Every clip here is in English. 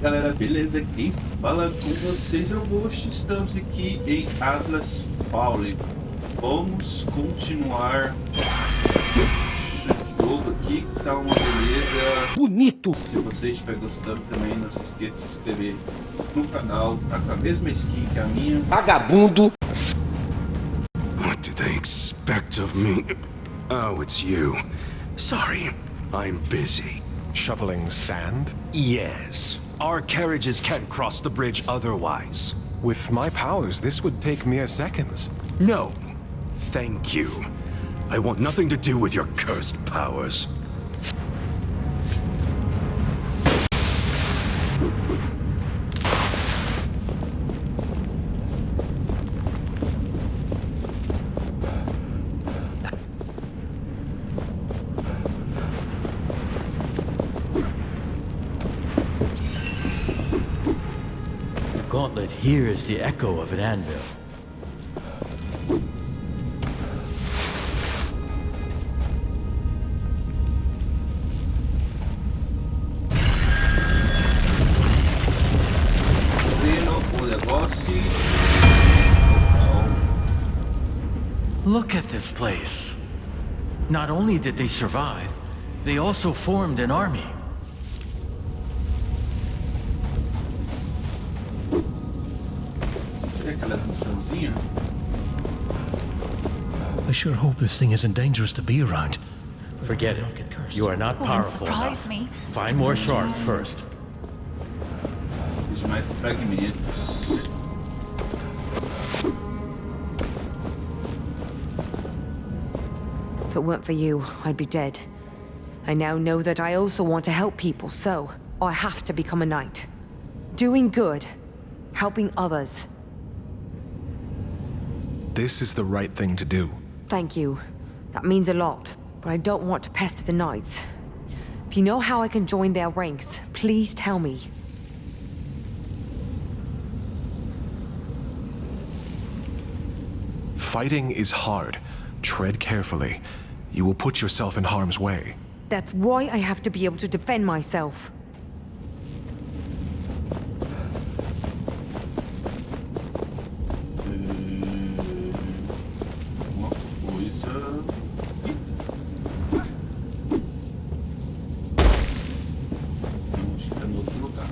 Galera, beleza? Quem fala com vocês é o Ghost. Estamos aqui em Atlas Fallen. Vamos continuar esse jogo aqui, que tá uma beleza bonito. Se você estiver gostando também, não se esqueça de se inscrever no canal. Tá com a mesma skin que a minha. Vagabundo! What did they expect of me? Oh, it's you. Sorry, I'm busy. Shoveling sand? Yes. Our carriages can't cross the bridge otherwise. With my powers, this would take mere seconds. No. Thank you. I want nothing to do with your cursed powers. The gauntlet hears the echo of an anvil. Look at this place. Not only did they survive, they also formed an army. I sure hope this thing isn't dangerous to be around. Forget it. You are not powerful surprise enough. me. Find more shards first. Os mais fragmentos. If it weren't for you, I'd be dead. I now know that I also want to help people, so I have to become a knight. Doing good, helping others. This is the right thing to do. Thank you. That means a lot, but I don't want to pester the knights. If you know how I can join their ranks, please tell me. Fighting is hard. Tread carefully. You will put yourself in harm's way. That's why I have to be able to defend myself. Uma coisa. Acho que tá no outro lugar.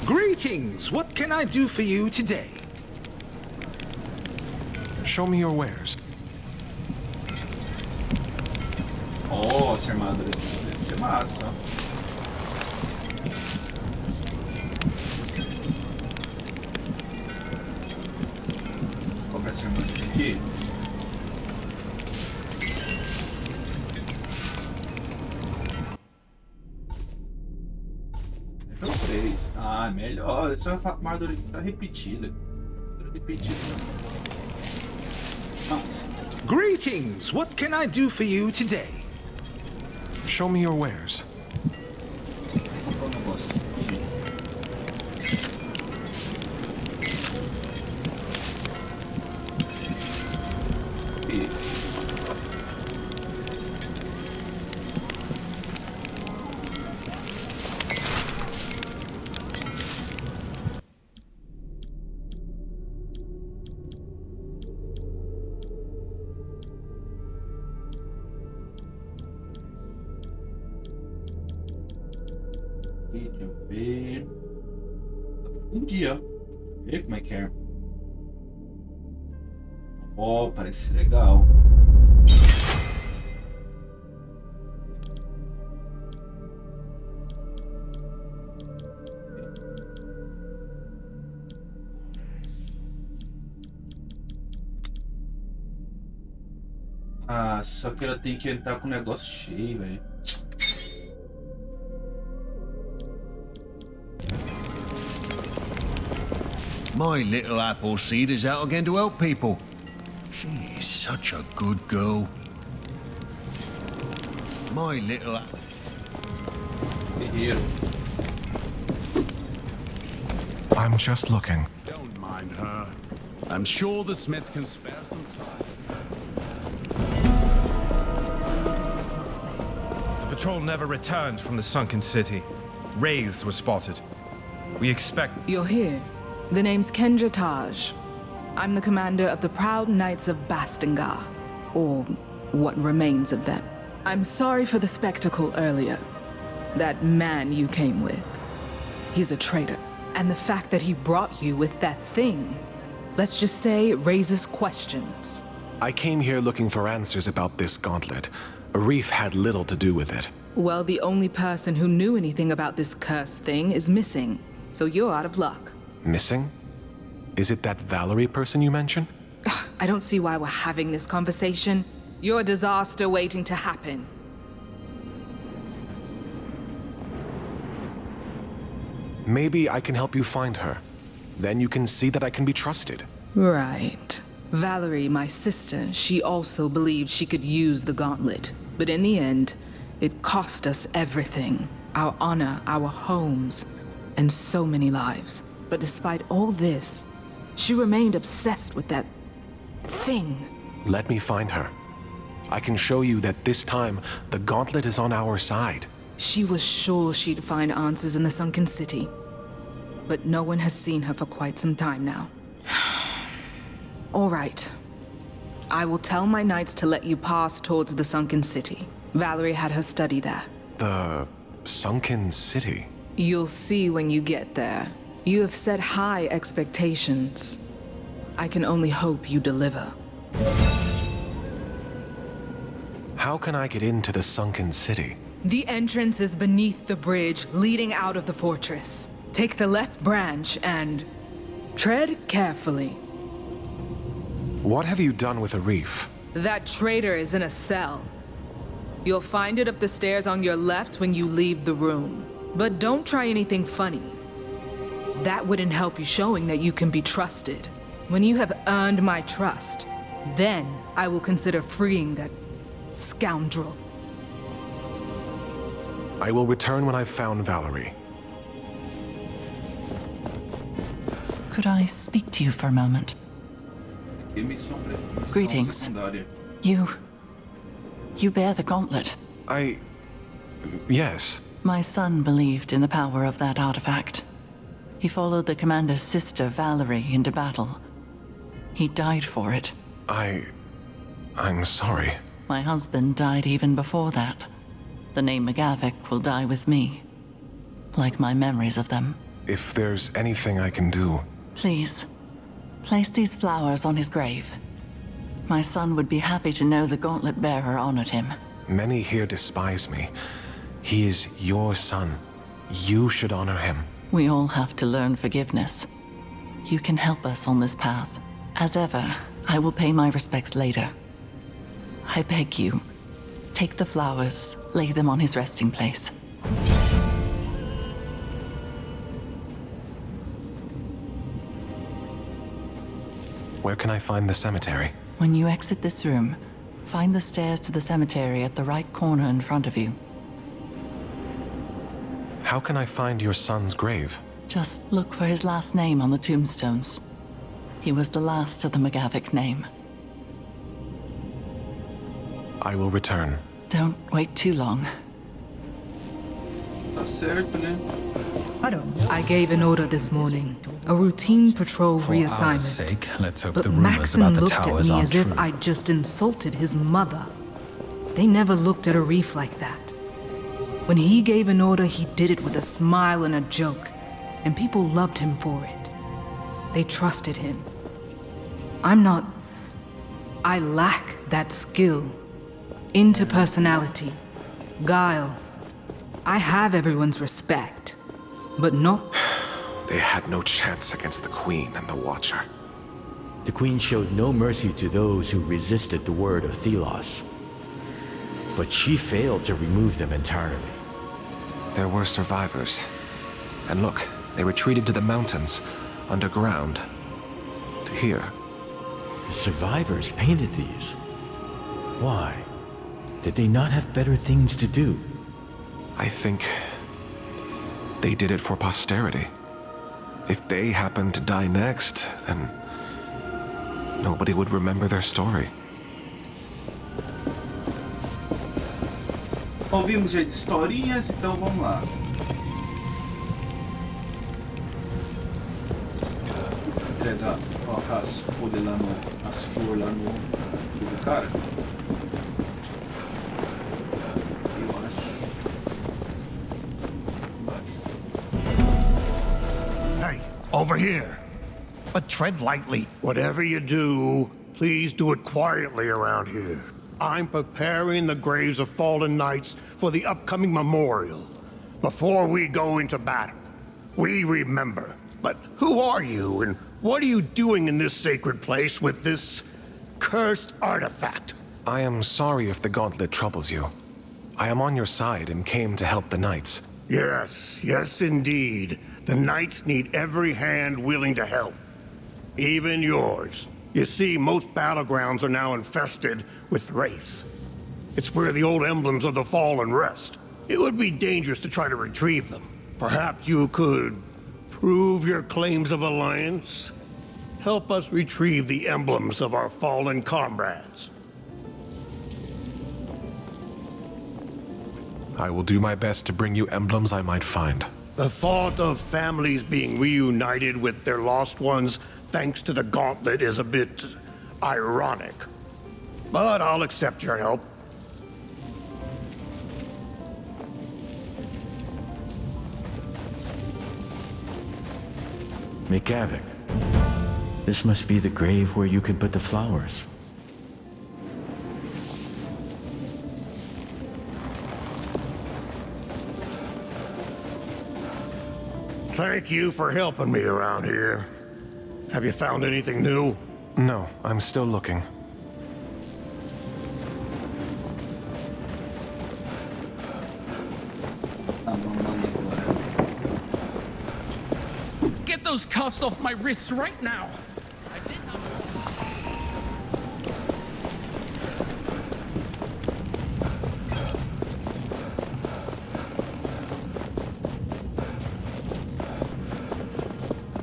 Greetings! What can I do for you today? Show me your wares. Oh, essa armadura aqui vai ser massa. Qual que é essa armadura aqui? Ah, melhor. Essa armadura aqui tá repetida. Repetida. Nossa. Greetings! What can I do for you today? Show me your wares. Vou comprar um negócio aqui. Isso. Deixa eu ver. Um dia. Ver como é que é. Oh, parece legal. Ah, só que ela tem que entrar com o negócio cheio, velho. My little Appleseed is out again to help people. She is such a good girl. My little... Guerreiro. I'm just looking. Don't mind her. I'm sure the smith can spare some time. The patrol never returned from the sunken city. Wraiths were spotted. We expect... You're here. The name's Kendra Taj. I'm the commander of the Proud Knights of Bastingar, or what remains of them. I'm sorry for the spectacle earlier. That man you came with, he's a traitor. And the fact that he brought you with that thing, let's just say it raises questions. I came here looking for answers about this gauntlet. Arif had little to do with it. Well, the only person who knew anything about this cursed thing is missing, so you're out of luck. Missing? Is it that Valerie person you mentioned? I don't see why we're having this conversation. You're a disaster waiting to happen. Maybe I can help you find her. Then you can see that I can be trusted. Right. Valerie, my sister, she also believed she could use the gauntlet. But in the end, it cost us everything. Our honor, our homes, and so many lives. But despite all this, she remained obsessed with that thing. Let me find her. I can show you that this time, the gauntlet is on our side. She was sure she'd find answers in the sunken city. But no one has seen her for quite some time now. All right. I will tell my knights to let you pass towards the sunken city. Valerie had her study there. The sunken city? You'll see when you get there. You have set high expectations. I can only hope you deliver. How can I get into the sunken city? The entrance is beneath the bridge leading out of the fortress. Take the left branch and tread carefully. What have you done with Arif? That traitor is in a cell. You'll find it up the stairs on your left when you leave the room. But don't try anything funny. That wouldn't help you showing that you can be trusted. When you have earned my trust, then I will consider freeing that scoundrel. I will return when I've found Valerie. Could I speak to you for a moment? Greetings. You bear the gauntlet. Yes. My son believed in the power of that artifact. He followed the commander's sister, Valerie, into battle. He died for it. I'm sorry. My husband died even before that. The name McGavick will die with me, like my memories of them. If there's anything I can do... Please, place these flowers on his grave. My son would be happy to know the gauntlet bearer honored him. Many here despise me. He is your son. You should honor him. We all have to learn forgiveness. You can help us on this path. As ever, I will pay my respects later. I beg you, take the flowers, lay them on his resting place. Where can I find the cemetery? When you exit this room, find the stairs to the cemetery at the right corner in front of you. How can I find your son's grave? Just look for his last name on the tombstones. He was the last of the McGavick name. I will return. Don't wait too long. Tá certo, né? I gave an order this morning. A routine patrol reassignment. Sake, let's hope But the rumors Maxon about the looked at towers me aren't as if true. I'd just insulted his mother. They never looked at a reef like that. When he gave an order, he did it with a smile and a joke, and people loved him for it. They trusted him. I lack that skill. Interpersonality. Guile. I have everyone's respect, but not... They had no chance against the Queen and the Watcher. The Queen showed no mercy to those who resisted the word of Thelos. But she failed to remove them entirely. There were survivors. And look, they retreated to the mountains, underground, not here. The survivors painted these. Why? Did they not have better things to do? I think they did it for posterity. If they happened to die next, then nobody would remember their story. Ouvimos já de historinhas, então vamos lá. Entregar ó, as folhas lá no. As flores lá no. Do cara. Eu acho. Embaixo. Hey, over here. But tread lightly. Whatever you do, please do it quietly around here. I'm preparing the graves of fallen knights for the upcoming memorial. Before we go into battle, we remember. But who are you, and what are you doing in this sacred place with this cursed artifact? I am sorry if the gauntlet troubles you. I am on your side and came to help the knights. Yes, indeed. The knights need every hand willing to help. Even yours. You see, most battlegrounds are now infested with wraiths. It's where the old emblems of the fallen rest. It would be dangerous to try to retrieve them. Perhaps you could prove your claims of alliance? Help us retrieve the emblems of our fallen comrades. I will do my best to bring you emblems I might find. The thought of families being reunited with their lost ones thanks to the gauntlet is a bit ironic. But I'll accept your help. McGavick, this must be the grave where you can put the flowers. Thank you for helping me around here. Have you found anything new? No, I'm still looking. Get those cuffs off my wrists right now!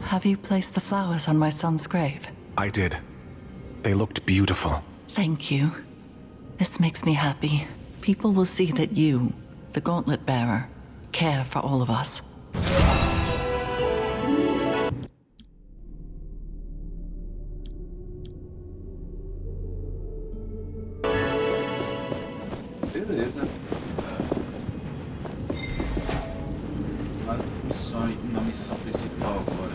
Have you placed the flowers on my son's grave? I did. They looked beautiful. Thank you. This makes me happy. People will see that you, the gauntlet bearer, care for all of us. Beleza. Na missão principal agora.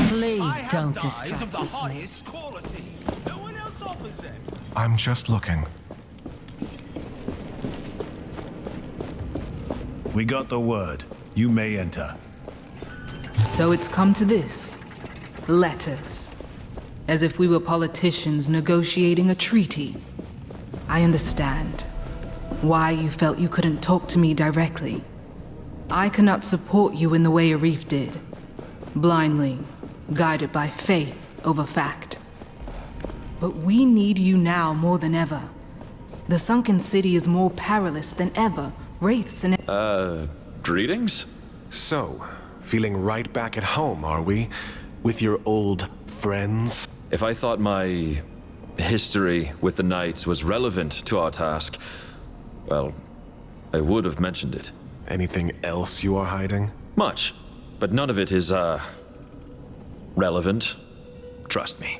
Please don't distract of the us. highest quality. No one else offers them. I'm just looking. We got the word. You may enter. So it's come to this. Letters. As if we were politicians negotiating a treaty. I understand why you felt you couldn't talk to me directly. I cannot support you in the way Arif did. Blindly, guided by faith over fact. But we need you now more than ever. The sunken city is more perilous than ever. Wraiths and... Greetings? So, feeling right back at home, are we? With your old friends? If I thought my history with the Knights was relevant to our task, well, I would have mentioned it. Anything else you are hiding? Much, but none of it is, relevant. Trust me.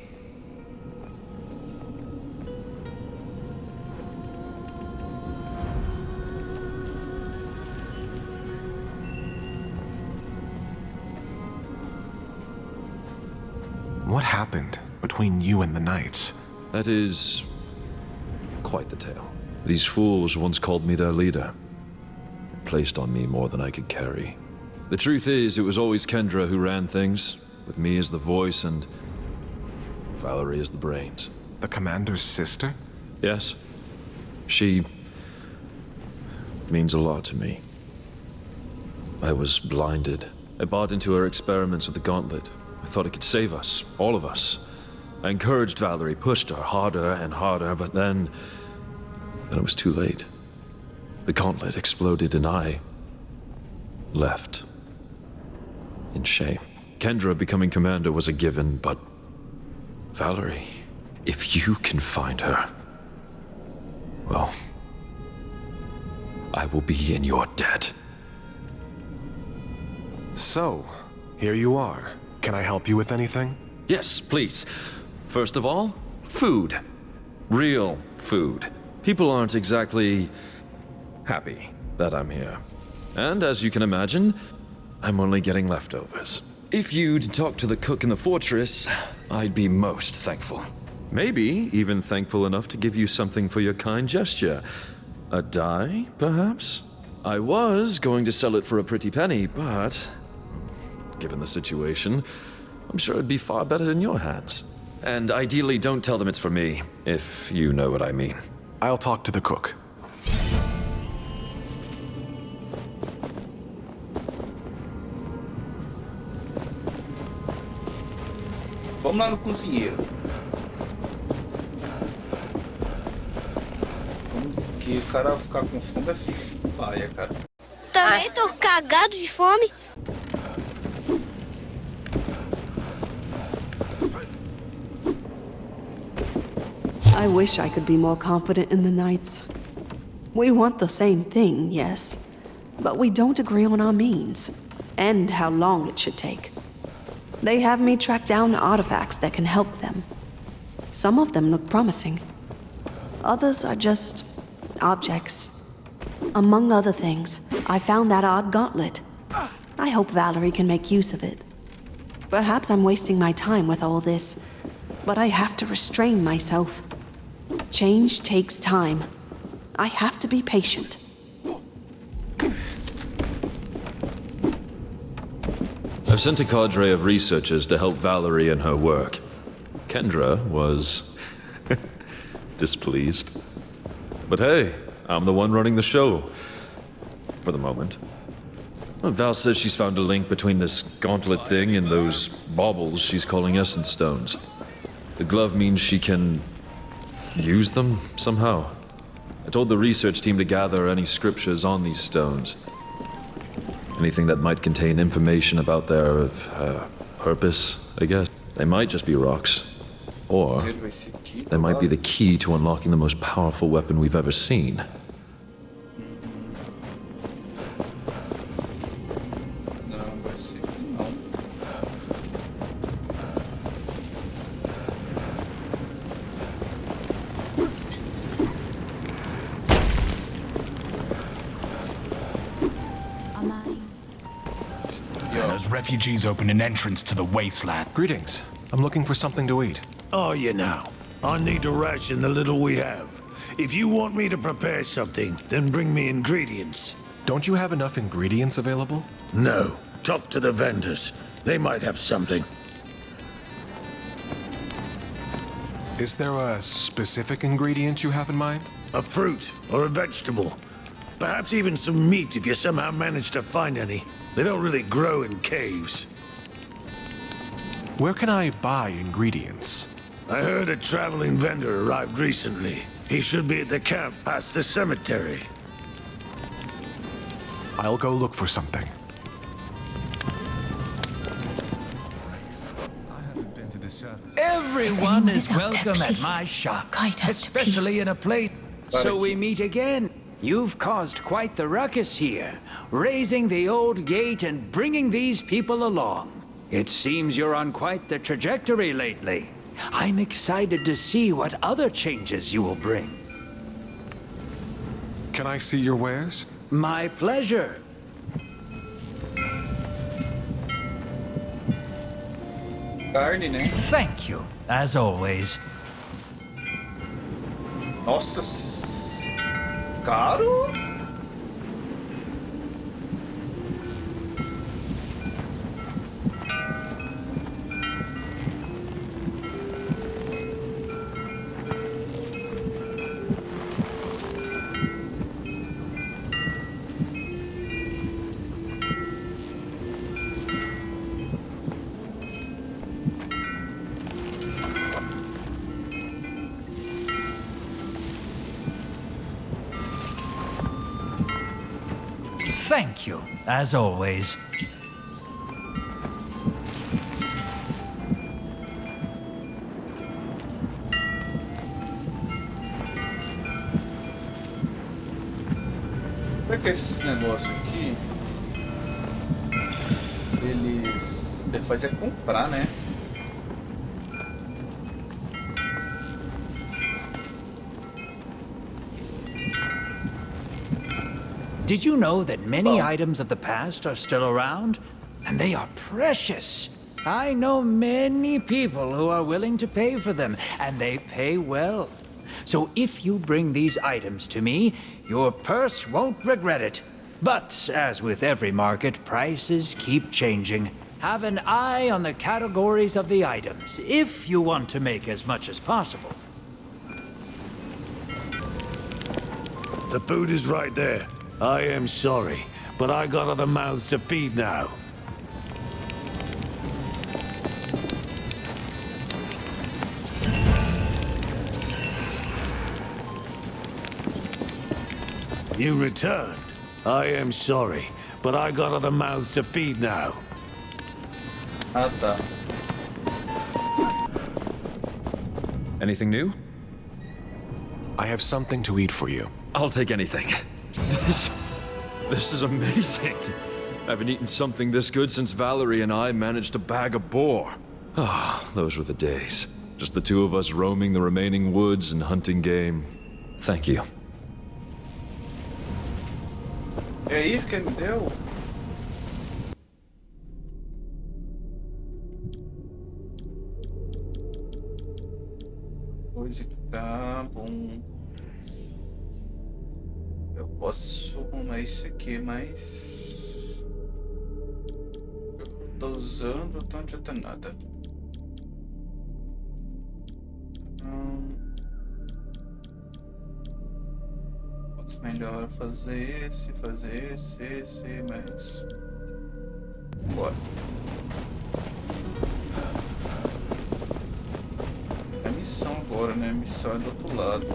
What happened between you and the Knights? That is quite the tale. These fools once called me their leader. Placed on me more than I could carry. The truth is, it was always Kendra who ran things, with me as the voice and Valerie as the brains. The commander's sister? Yes. She means a lot to me. I was blinded I bought into her experiments with the gauntlet. I thought it could save us, all of us. I encouraged Valerie, pushed her harder and harder, but then it was too late. The gauntlet exploded and I left. In shame. Kendra becoming commander was a given, but Valerie, if you can find her, well, I will be in your debt. So, here you are. Can I help you with anything? Yes, please. First of all, food. Real food. People aren't exactly happy that I'm here. And as you can imagine, I'm only getting leftovers. If you'd talk to the cook in the fortress, I'd be most thankful. Maybe even thankful enough to give you something for your kind gesture. A dye, perhaps? I was going to sell it for a pretty penny, but given the situation, I'm sure it'd be far better in your hands. And ideally, don't tell them it's for me, if you know what I mean. I'll talk to the cook. Vamos lá no cozinheiro. Que o cara ficar com fome é paia, cara. Também tô cagado de fome. I wish I could be more confident in the Knights. We want the same thing, yes, but we don't agree on our means, and how long it should take. They have me track down artifacts that can help them. Some of them look promising. Others are just objects. Among other things, I found that odd gauntlet. I hope Valerie can make use of it. Perhaps I'm wasting my time with all this, but I have to restrain myself. Change takes time. I have to be patient. I've sent a cadre of researchers to help Valerie in her work. Kendra was displeased. But hey, I'm the one running the show. For the moment. Well, Val says she's found a link between this gauntlet thing and those baubles she's calling essence stones. The glove means she can use them somehow. I told the research team to gather any scriptures on these stones. Anything that might contain information about their purpose, I guess. They might just be rocks. Or they might be the key to unlocking the most powerful weapon we've ever seen. Refugees opened an entrance to the wasteland. Greetings. I'm looking for something to eat. Are you now? I need to ration the little we have. If you want me to prepare something, then bring me ingredients. Don't you have enough ingredients available? No. Talk to the vendors. They might have something. Is there a specific ingredient you have in mind? A fruit or a vegetable. Perhaps even some meat if you somehow manage to find any. They don't really grow in caves. Where can I buy ingredients? I heard a traveling vendor arrived recently. He should be at the camp past the cemetery. I'll go look for something. Everyone is welcome at my shop, especially in a place. So we meet again. You've caused quite the ruckus here, raising the old gate and bringing these people along. It seems you're on quite the trajectory lately. I'm excited to see what other changes you will bring. Can I see your wares? My pleasure. Carne, né? Thank you, as always. Nossa, caro? Thank you, as always. Será que esses negócios aqui eles faz é comprar, né? Did you know that many items of the past are still around? And they are precious. I know many people who are willing to pay for them, and they pay well. So if you bring these items to me, your purse won't regret it. But as with every market, prices keep changing. Have an eye on the categories of the items, if you want to make as much as possible. The food is right there. I am sorry, but I got other mouths to feed now. You returned. I am sorry, but I got other mouths to feed now. Ah, tá. Anything new? I have something to eat for you. I'll take anything. This is amazing. I haven't eaten something this good since Valerie and I managed to bag a boar. Ah, those were the days. Just the two of us roaming the remaining woods and hunting game. Thank you. É isso que ele me deu? Coisa que tá bom. Eu posso arrumar isso aqui, mas eu tô usando, então não adianta nada. Posso melhor fazer esse, mas bora. É a missão agora, né? A missão é do outro lado.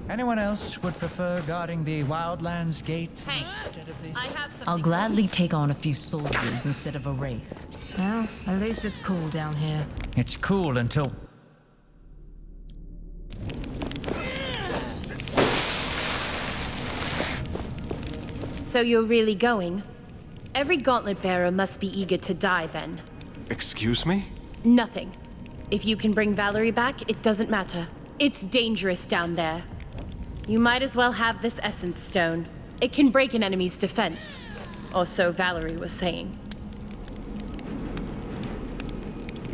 Anyone else would prefer guarding the Wildlands Gate instead of the... I'll gladly take on a few soldiers instead of a wraith. Well, at least it's cool down here. It's cool until... So you're really going? Every gauntlet bearer must be eager to die then. Excuse me? Nothing. If you can bring Valerie back, it doesn't matter. It's dangerous down there. You might as well have this essence stone. It can break an enemy's defense. Or so Valerie was saying.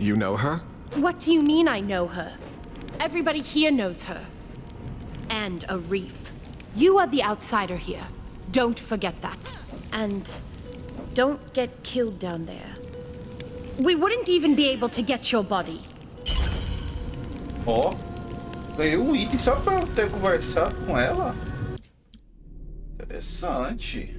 You know her? What do you mean I know her? Everybody here knows her. And a reef. You are the outsider here. Don't forget that. And don't get killed down there. We wouldn't even be able to get your body. Ó, ganhei um item só pra eu ter conversado com ela. Interessante.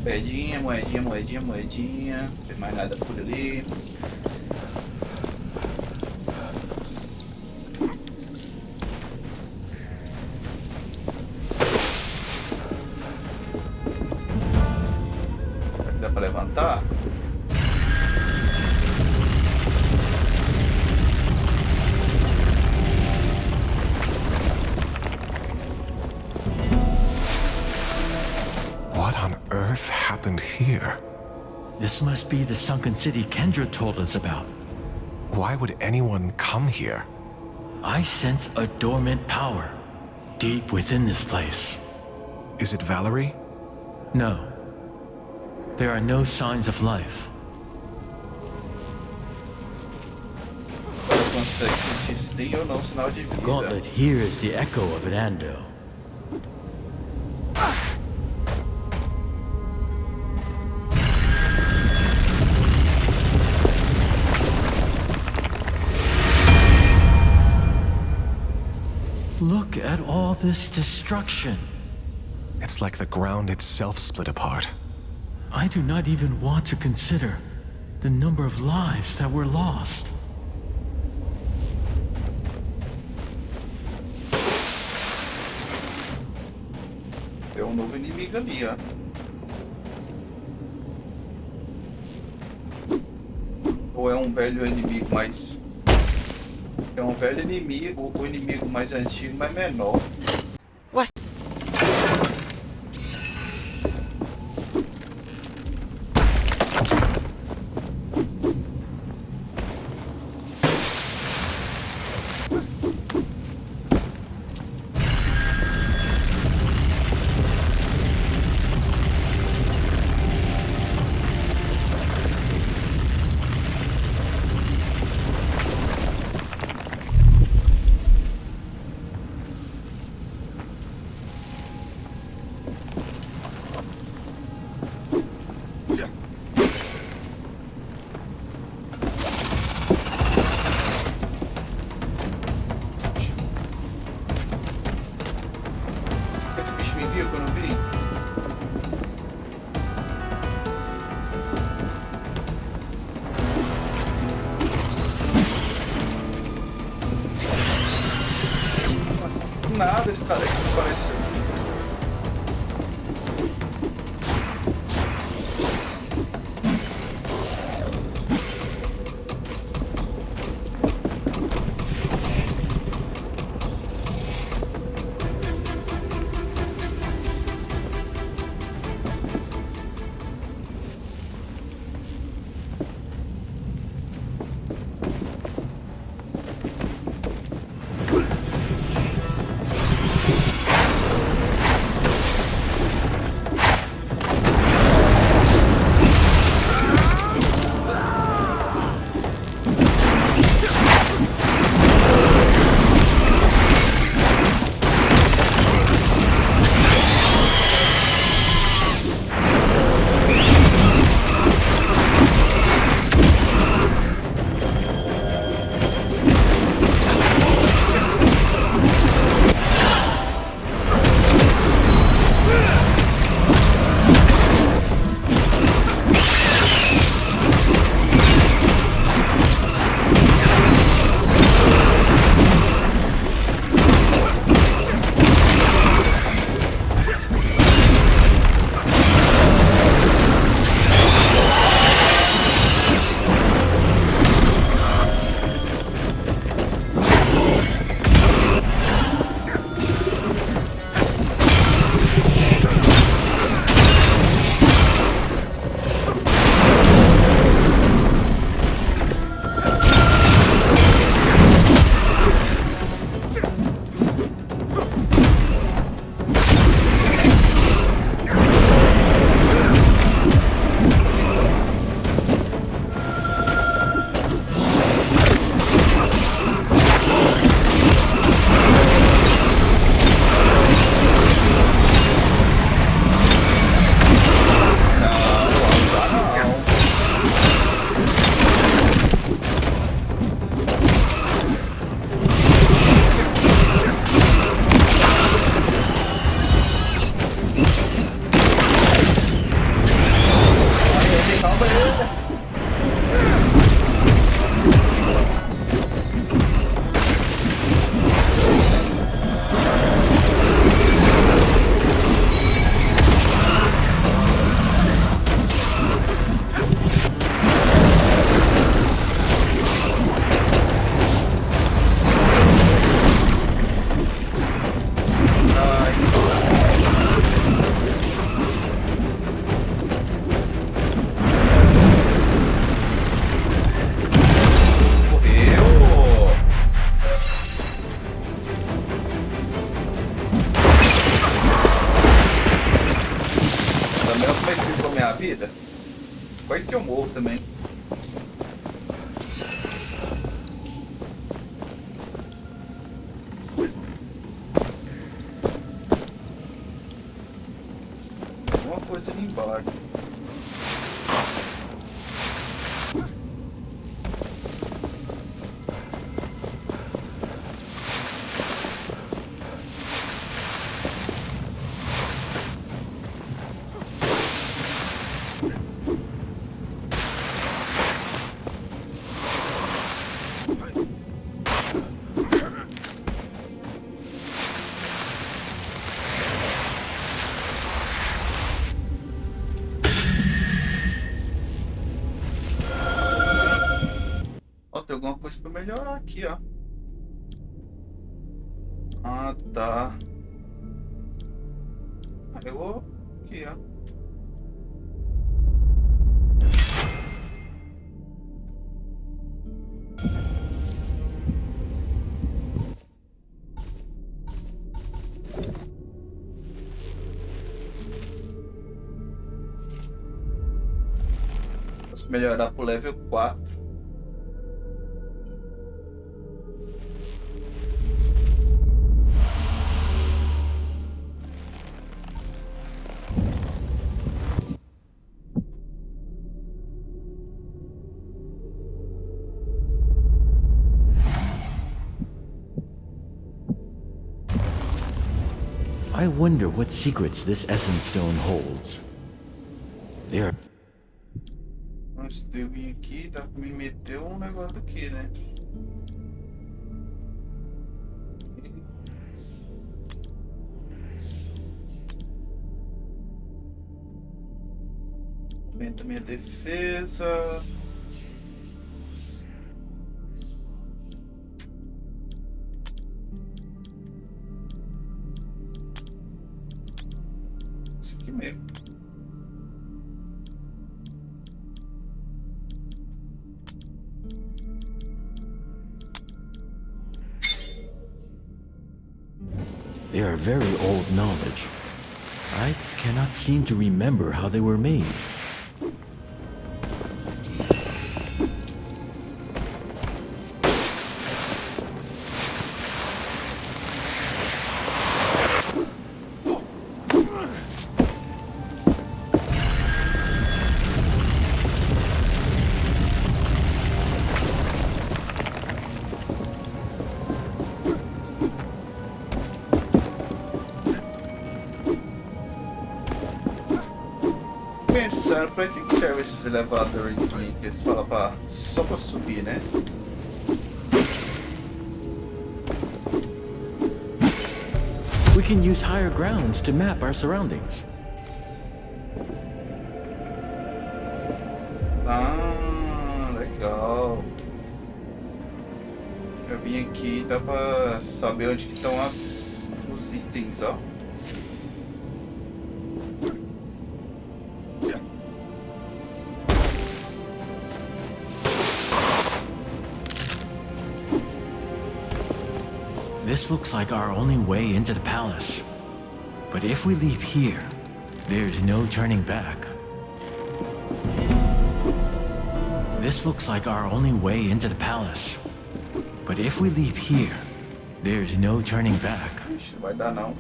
Moedinha, moedinha, moedinha, moedinha. Não tem mais nada por ali. Dá pra levantar? What on earth happened here? This must be the sunken city Kendra told us about. Why would anyone come here? I sense a dormant power deep within this place. Is it Valerie? No. There are no signs of life. Ela consegue sentir se tem ou não sinal de vida. Gauntlet here is the echo of an anvil. Look at all this destruction. It's like the ground itself split apart. I do not even want to consider the number of lives that were lost. Tem novo inimigo ali, ó. Ou é velho inimigo mais... É velho inimigo, o inimigo mais antigo, mas menor. Ué? Nada esse cara que apareceu aqui. vida. Quase que eu morro também. Alguma coisa ali embaixo. Tem alguma coisa pra melhorar aqui, ó. Ah, tá. Eu vou aqui, ó. Posso melhorar pro level 4. I wonder what secrets this Essence Stone holds. There. Antes de eu vir aqui, dá pra me meter um negócio aqui, né? Aumenta minha defesa. Isso aqui mesmo. They are very old knowledge. I cannot seem to remember how they were made. Pensando pra que serve esses elevadores que eles falam pra, só pra subir, né? We can use higher grounds to map our surroundings. Ah, legal. Eu vim aqui, dá pra saber onde que estão os itens, ó. This looks like our only way into the palace. But if we leave here, there's no turning back. This looks like our only way into the palace. But if we leave here, there's no turning back. Ixi, não vai dar não.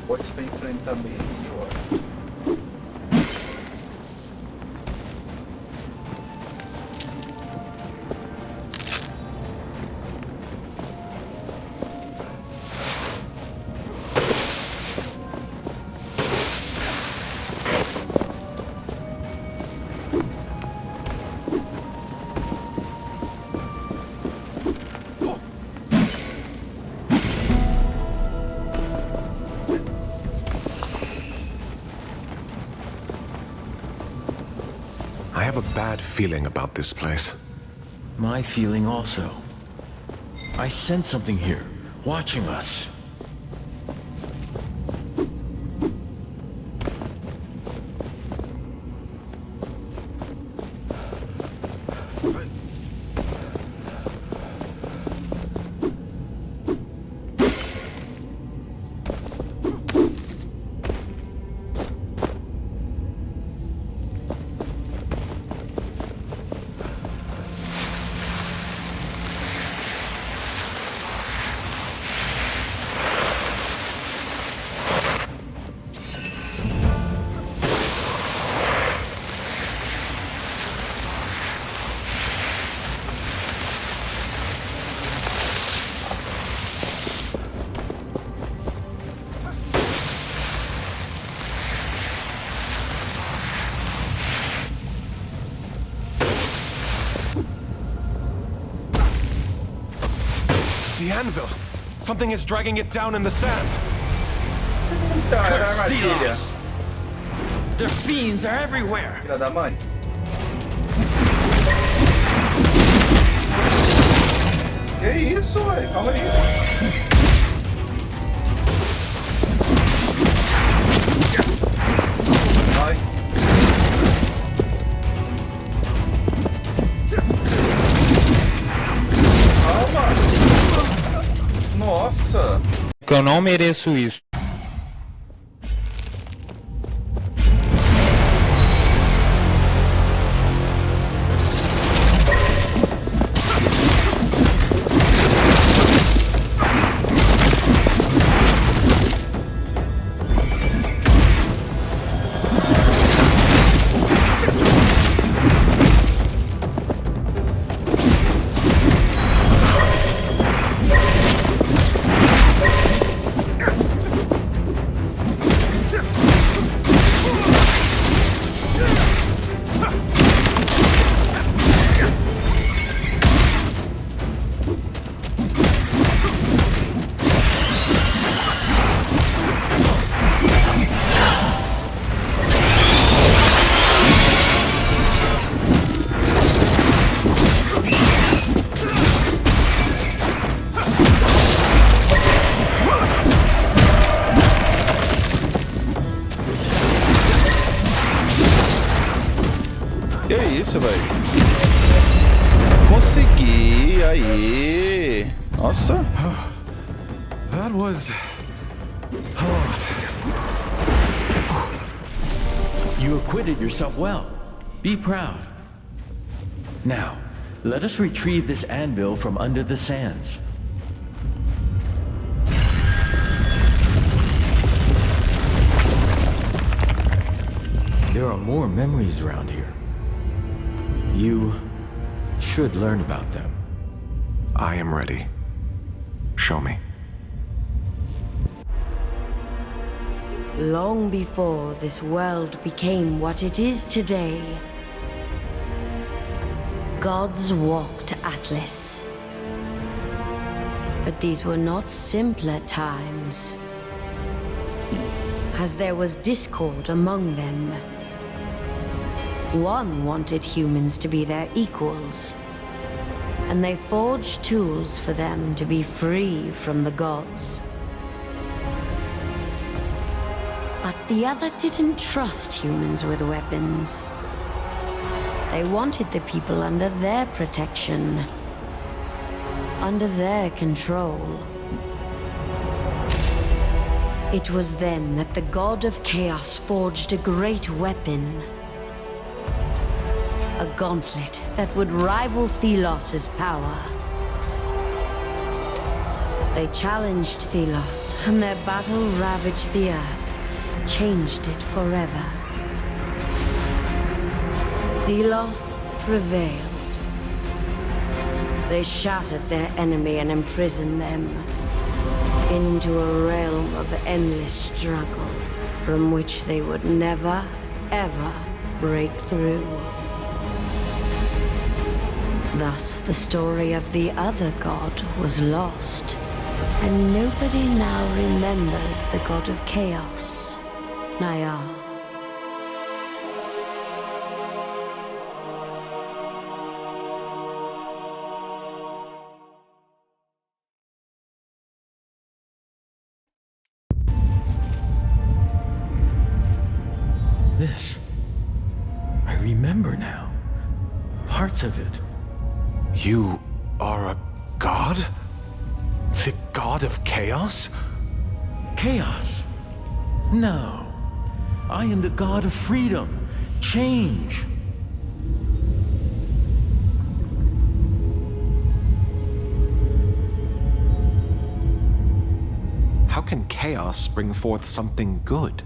Pode ser pra enfrentar bem, eu acho. I have a bad feeling about this place. my feeling also. I sense something here, watching us. The anvil! Something is dragging it down in the sand! Tá, era a armadilha. The fiends are everywhere! Filha da mãe. Que isso, ué? Calma aí. Vai. Calma. Nossa. Que eu não mereço isso. Que isso, velho? Consegui, aí. Nossa. That was a lot. You acquitted yourself well. Be proud. Now, let us retrieve this anvil from under the sands. There are more memories around here. You should learn about them. I am ready. Show me. Long before this world became what it is today, gods walked Atlas. But these were not simpler times, as there was discord among them. One wanted humans to be their equals, and they forged tools for them to be free from the gods. But the other didn't trust humans with weapons. They wanted the people under their protection, under their control. It was then that the god of chaos forged a great weapon. A gauntlet that would rival Thelos' power. They challenged Thelos, and their battle ravaged the earth, changed it forever. Thelos prevailed. They shattered their enemy and imprisoned them into a realm of endless struggle from which they would never, ever break through. Thus, the story of the other god was lost, and nobody now remembers the god of chaos, Nayar. parts of it. You are a god? The god of chaos? Chaos? No. I am the god of freedom, change. How can chaos bring forth something good?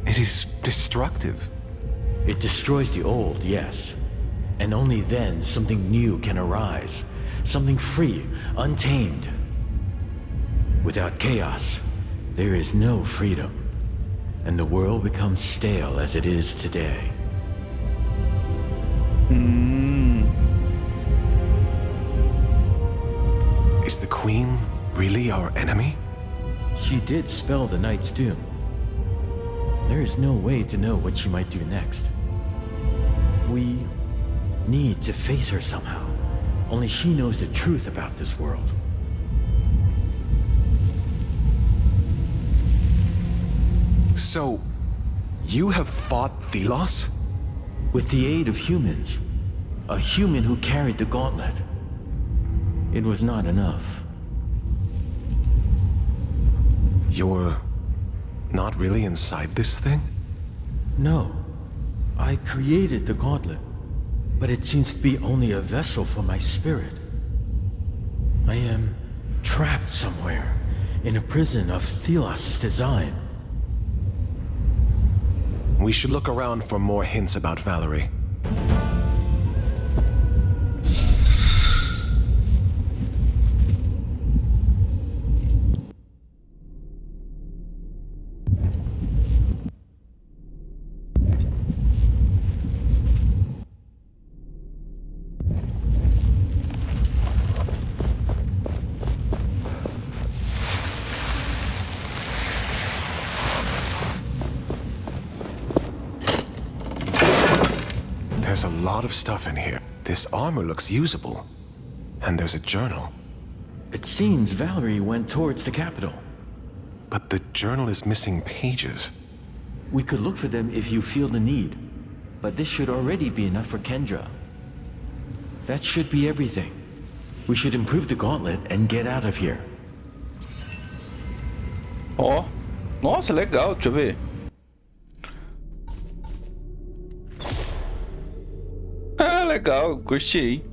It is destructive. It destroys the old, yes. And only then something new can arise. Something free, untamed. Without chaos, there is no freedom. And the world becomes stale as it is today. Is the Queen really our enemy? She did spell the Knight's doom. There is no way to know what she might do next. We need to face her somehow. Only she knows the truth about this world. So, you have fought Thelos? With the aid of humans. A human who carried the gauntlet. It was not enough. You're not really inside this thing? No. I created the gauntlet, but it seems to be only a vessel for my spirit. I am trapped somewhere, in a prison of Thelos' design. We should look around for more hints about Valerie. There's a lot of stuff in here. This armor looks usable. And there's a journal. It seems Valerie went towards the capital. But the journal is missing pages. We could look for them if you feel the need. But this should already be enough for Kendra. That should be everything. We should improve the gauntlet and get out of here. Ó, nossa, legal, deixa eu ver. Ah, legal, curti.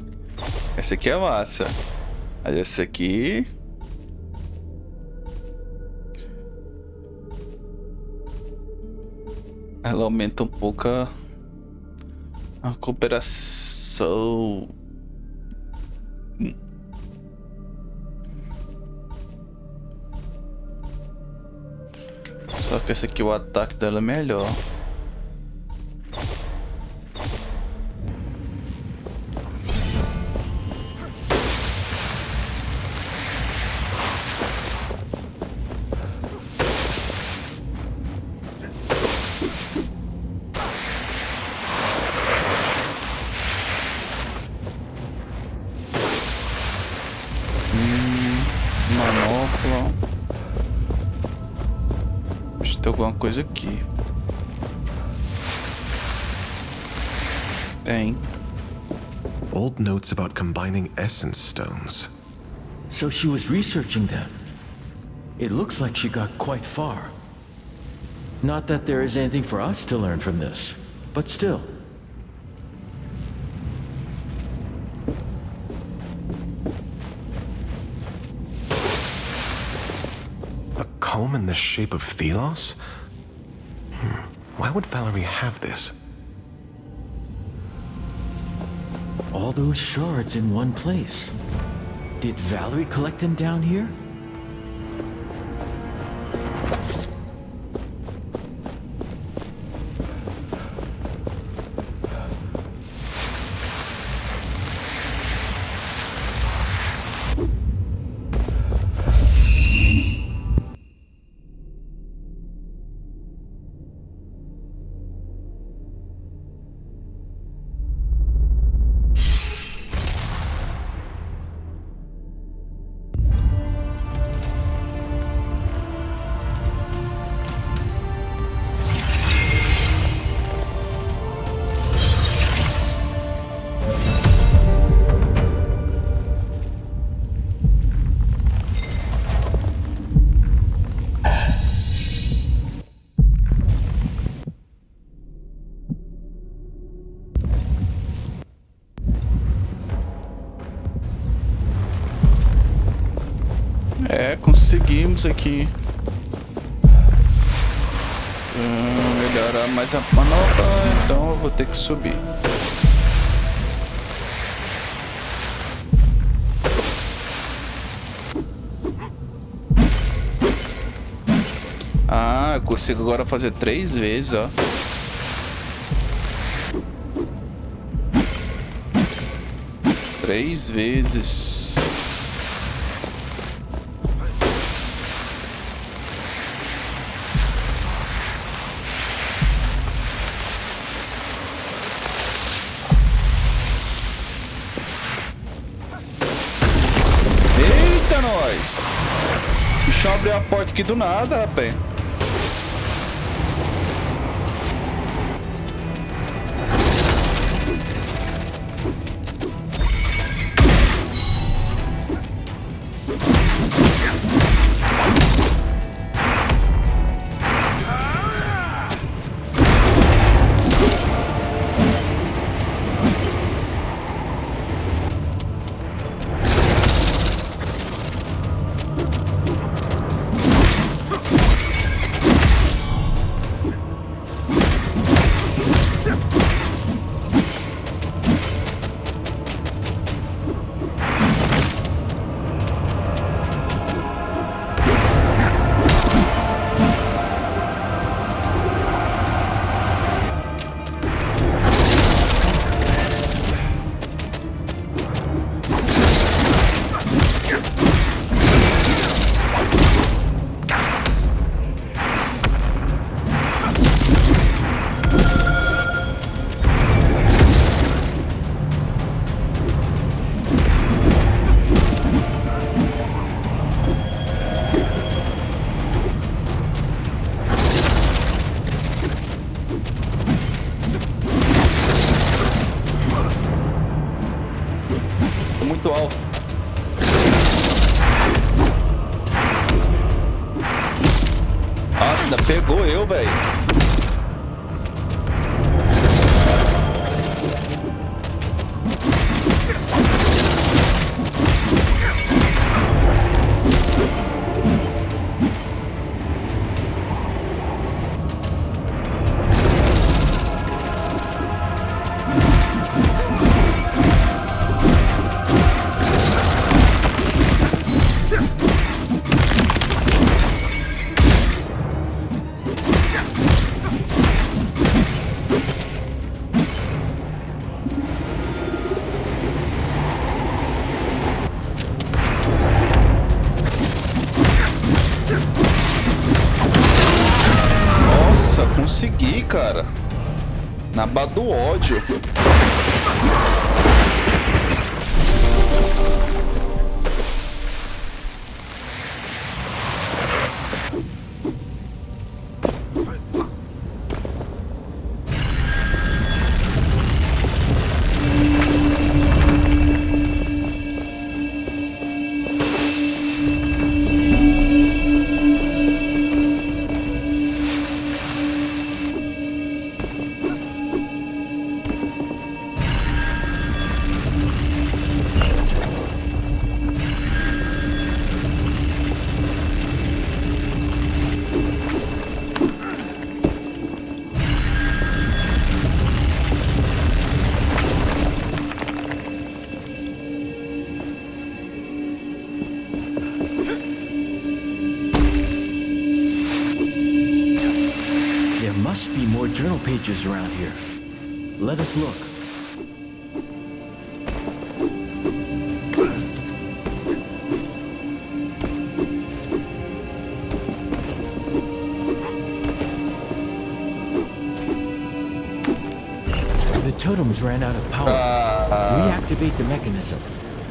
Essa aqui é massa. Mas essa aqui... ela aumenta um pouco a cooperação. Só que essa aqui, o ataque dela é melhor. Manopla. Deixa eu ter alguma coisa aqui. Tem. Old notes about combining essence stones. So she was researching them. It looks like she got quite far. Not that there is anything for us to learn from this, but still. A comb in the shape of Thelos? Why would Valerie have this? All those shards in one place. Did Valerie collect them down here? É, conseguimos aqui. Melhorar mais a manobra, então eu vou ter que subir. Ah, eu consigo agora fazer 3 vezes, ó. Três vezes. Eita, nós! O bicho abriu a porta aqui do nada, rapaz. Muito alto. Nossa, ainda pegou eu, velho. Consegui, cara. Na base do ódio. Must be more journal pages around here. Let us look. The totems ran out of power. Reactivate the mechanism.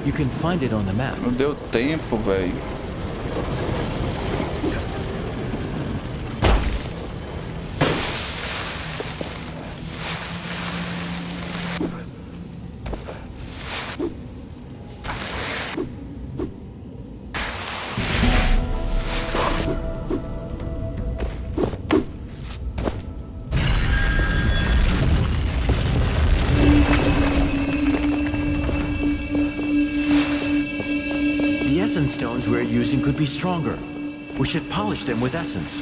You can find it on the map. Não deu tempo, velho. essence stones we're using could be stronger. We should polish them with essence.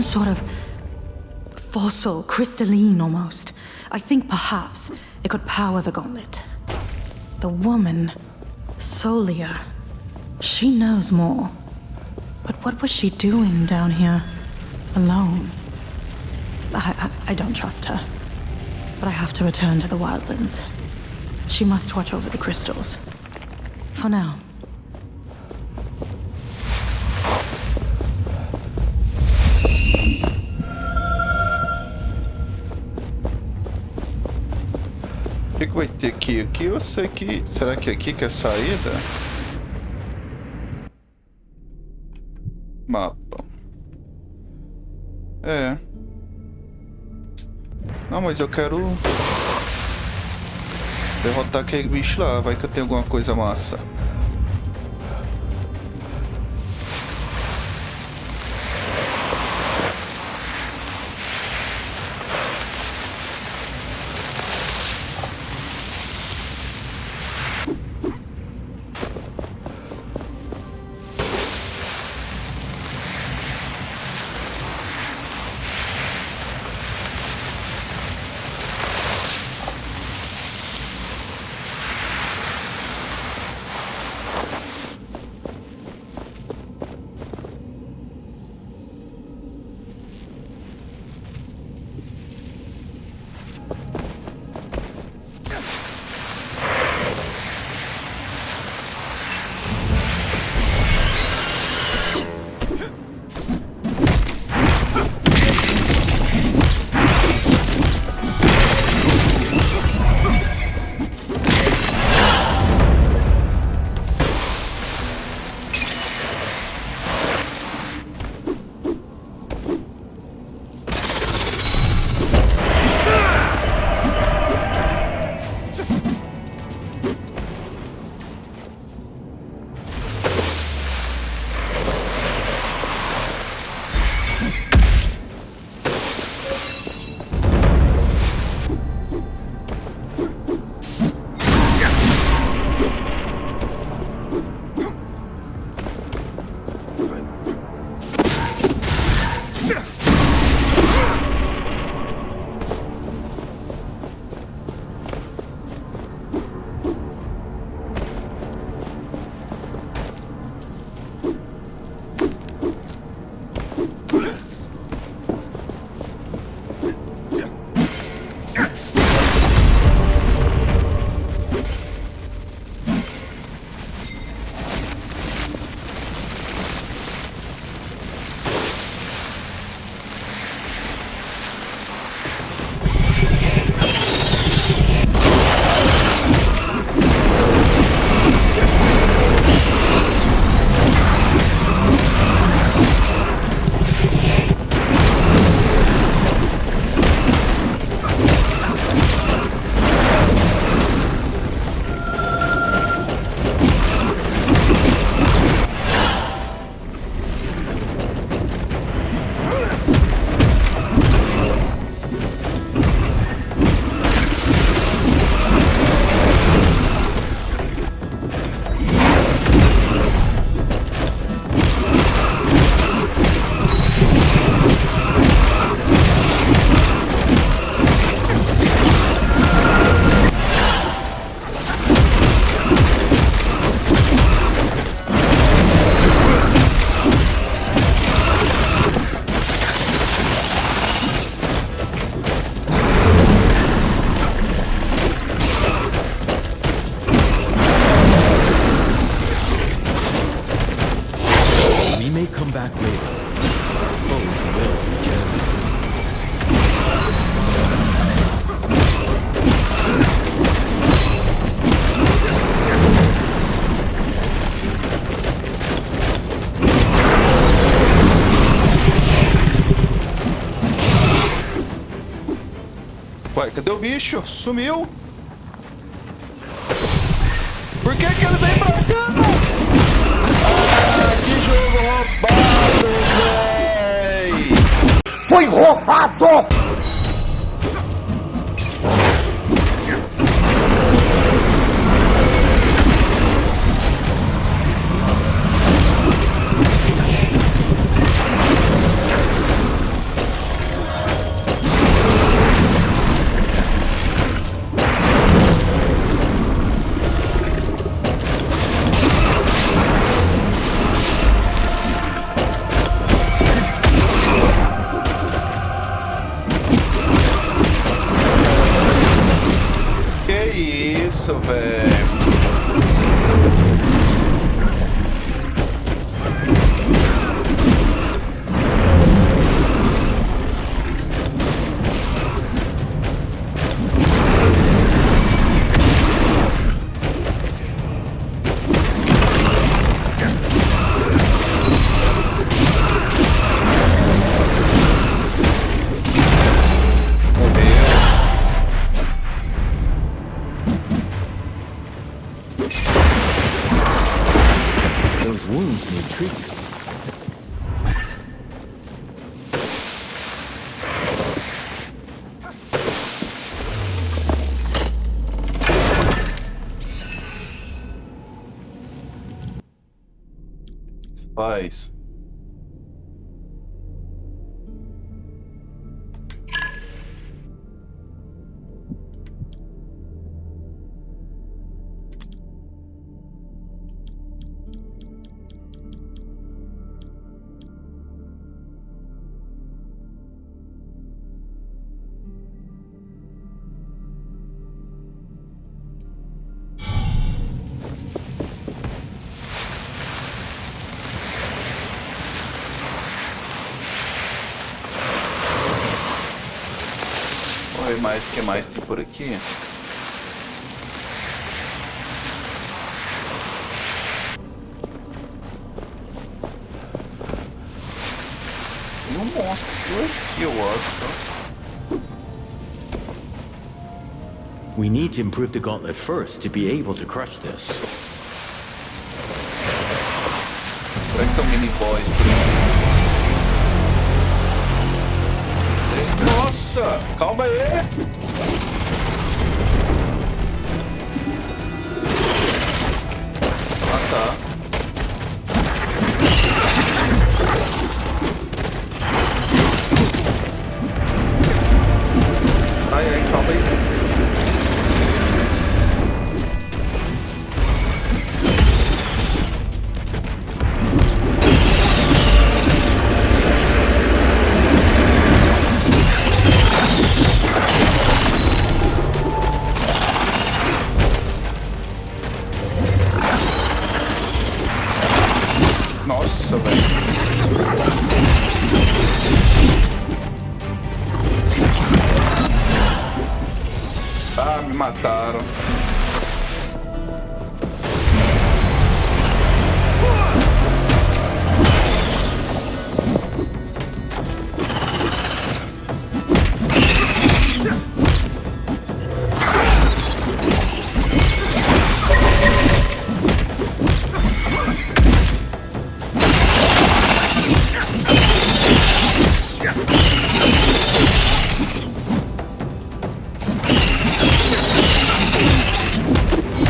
Sort of fossil, crystalline almost. I think perhaps it could power the gauntlet. The woman, Solia, she knows more. But what was she doing down here, alone? I don't trust her. But I have to return to the wildlands. She must watch over the crystals. For now. O que vai ter aqui? Aqui eu sei que... Será que é aqui que é a saída? Mapa. É. Não, mas eu quero... derrotar aquele bicho lá. Vai que eu tenho alguma coisa massa. Ué, cadê o bicho? Sumiu. Por que que ele vem pra cá? Ah, que jogo roubado, véi! Foi roubado! Isso, velho. Those wounds need treatment. Faz. Oi, mais que mais tem por aqui? Tem um monstro por aqui, eu acho. We need to improve the gauntlet first to be able to crush this. Será que estão mini boys por aqui? Nossa, calma aí. Ah, tá. Ai, ai, calma aí. Nossa, velho. Ah, me mataram.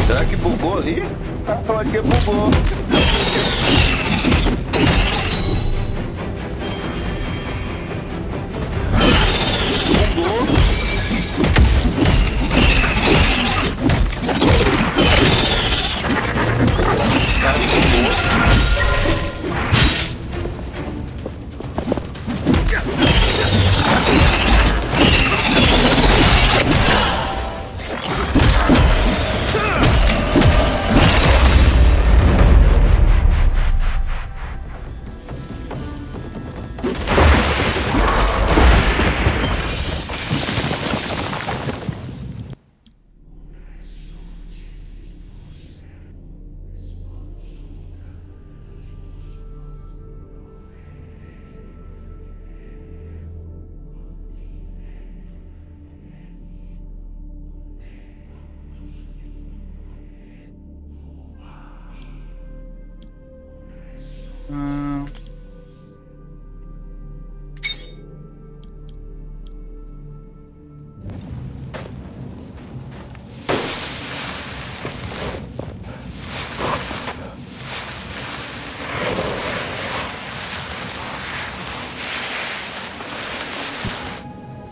Será que bugou ali? Ah, pode que bugou. Bugou. Cara, bugou.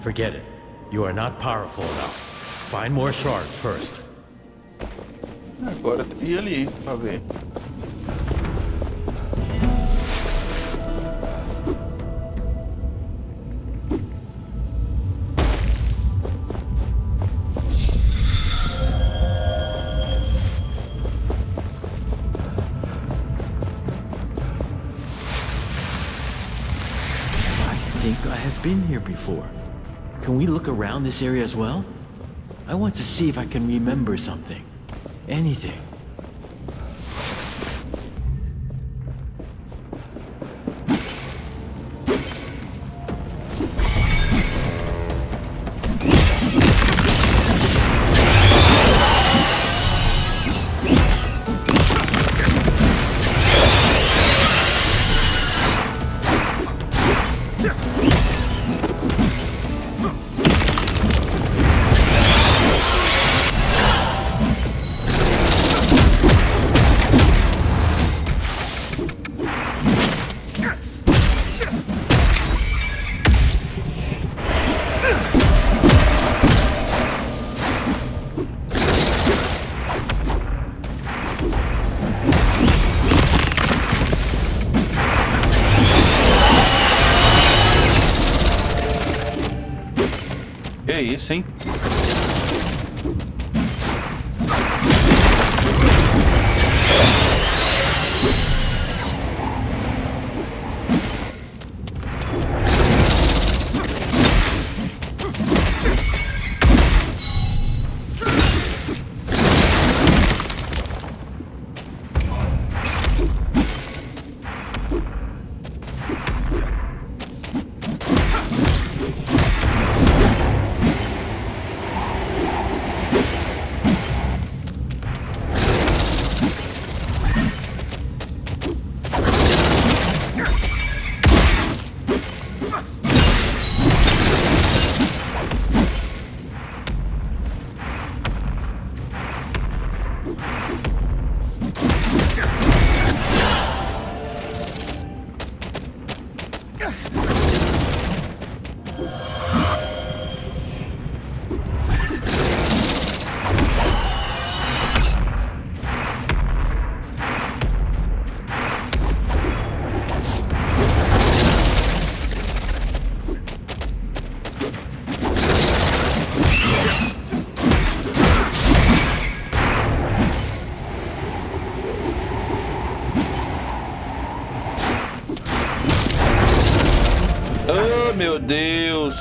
Forget it. You are not powerful enough. Find more shards first. Agora tem que ir ali pra ver. I think I have been here before. Can we look around this area as well? I want to see if I can remember something. Anything. Que é isso, hein? Oh, meu Deus!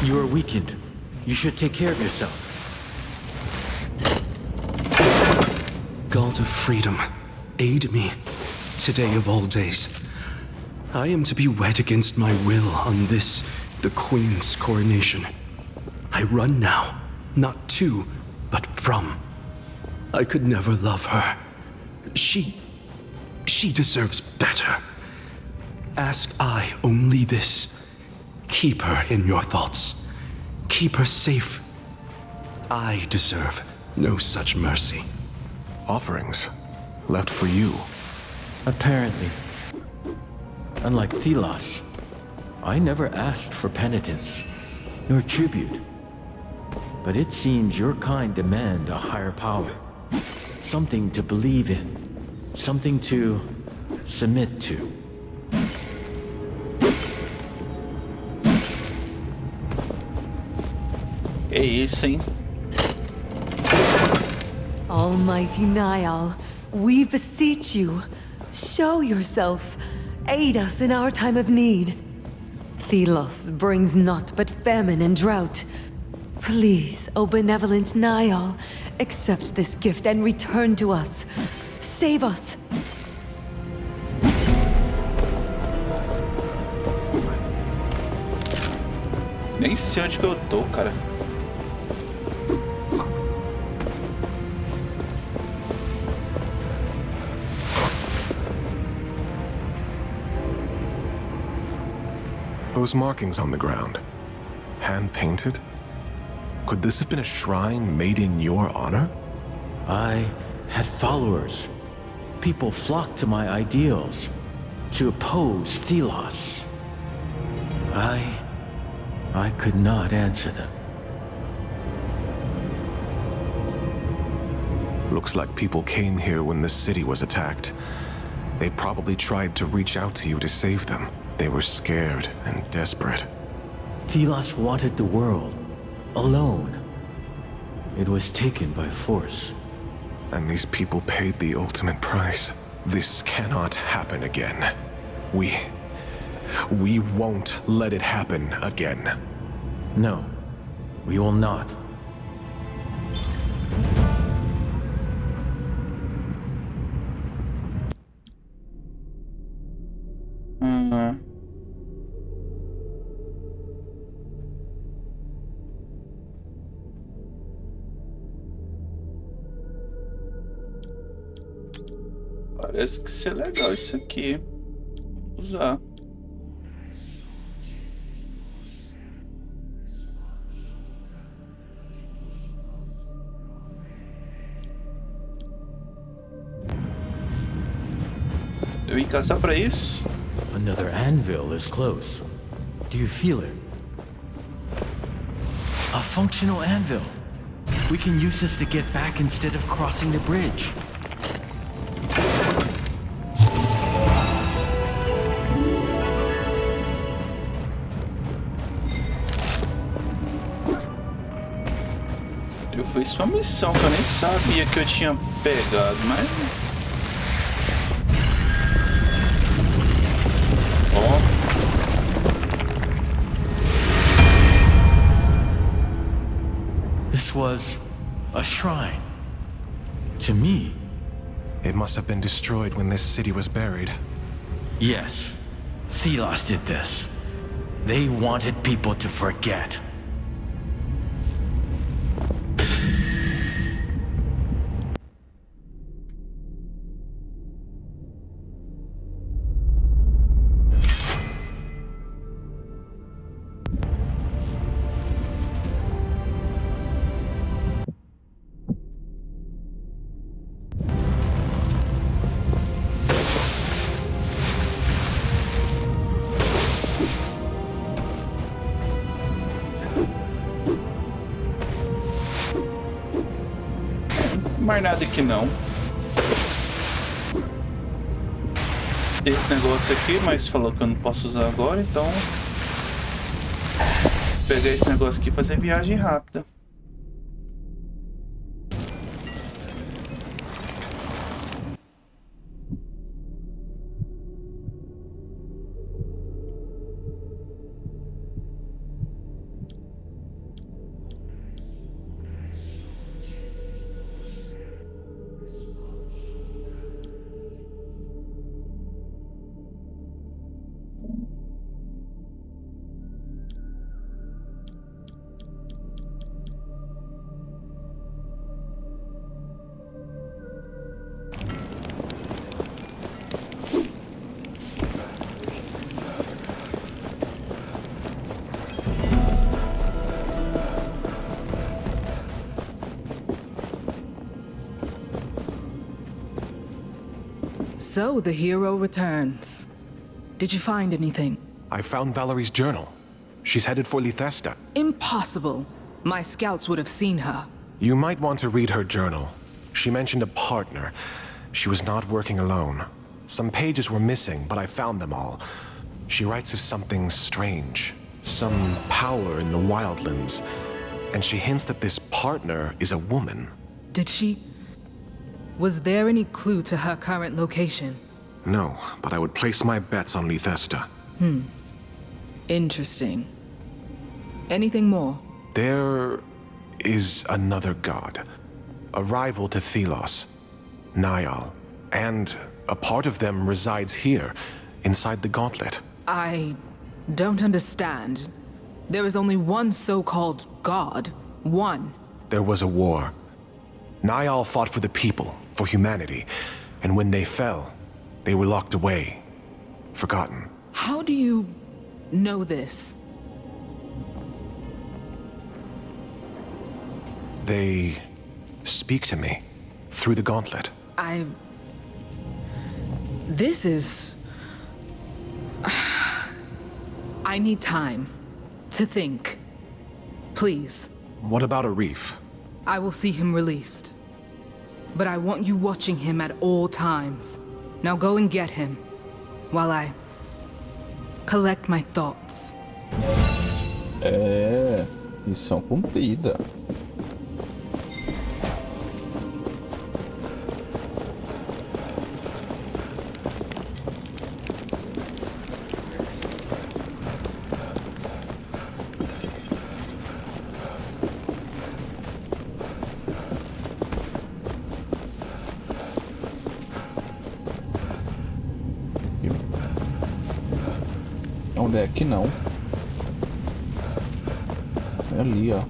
You are weakened. You should take care of yourself. God of freedom, aid me, today of all days. I am to be wed against my will on this, the Queen's coronation. I run now, not to, but from. I could never love her. She deserves better. Ask I only this. Keep her in your thoughts. Keep her safe. I deserve no such mercy. Offerings left for you. Apparently. Unlike Thelos, I never asked for penitence, nor tribute. But it seems your kind demand a higher power. Something to believe in. Something to submit to. É isso, hein? Almighty Niall, we beseech you, show yourself. Aid us in our time of need. Thelos brings naught but famine and drought. Please, O benevolent Niall, accept this gift and return to us. Save us! Nem sei onde que eu tô, cara. Those markings on the ground, hand-painted? Could this have been a shrine made in your honor? I had followers. People flocked to my ideals, to oppose Thelos. I could not answer them. Looks like people came here when the city was attacked. They probably tried to reach out to you to save them. They were scared and desperate. Thelos wanted the world, alone. It was taken by force. And these people paid the ultimate price. This cannot happen again. We won't let it happen again. No, we will not. Parece que ser legal isso aqui. Usar. Eu vim cá só pra isso. Another anvil is close. Do you feel it? A functional anvil. We can use this to get back instead of crossing the bridge. Eu fiz uma missão que eu nem sabia que eu tinha pegado, mas... Ó. This was a shrine. To me. It must have been destroyed when this city was buried. Yes. Thelos did this. They wanted people to forget. Mais nada aqui não. Tem esse negócio aqui, mas falou que eu não posso usar agora, então... Pegar esse negócio aqui e fazer viagem rápida. So the hero returns. Did you find anything? I found Valerie's journal. She's headed for Lythesta. Impossible. My scouts would have seen her. You might want to read her journal. She mentioned a partner. She was not working alone. Some pages were missing, but I found them all. She writes of something strange. Some power in the wildlands. And she hints that this partner is a woman. Did she? Was there any clue to her current location? No, but I would place my bets on Lythesta. Interesting. Anything more? There is another god. A rival to Thelos. Niall. And a part of them resides here, inside the gauntlet. I don't understand. There is only one so-called god. One. There was a war. Niall fought for the people, for humanity. And when they fell, they were locked away. Forgotten. How do you know this? They speak to me through the gauntlet. This is... I need time to think. Please. What about Arif? I will see him released. But I want you watching him at all times. Now go and get him, while I collect my thoughts. Missão cumprida. Onde é? Aqui não. É ali, ó.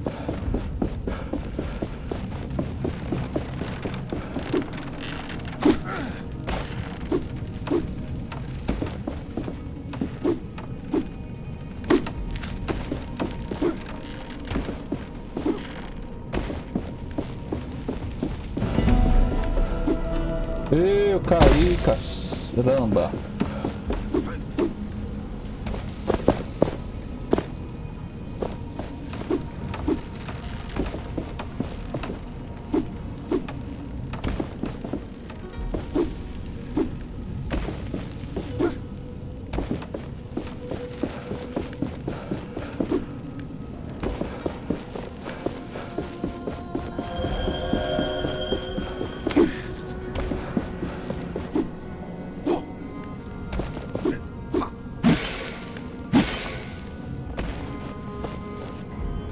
Eu caí, caramba.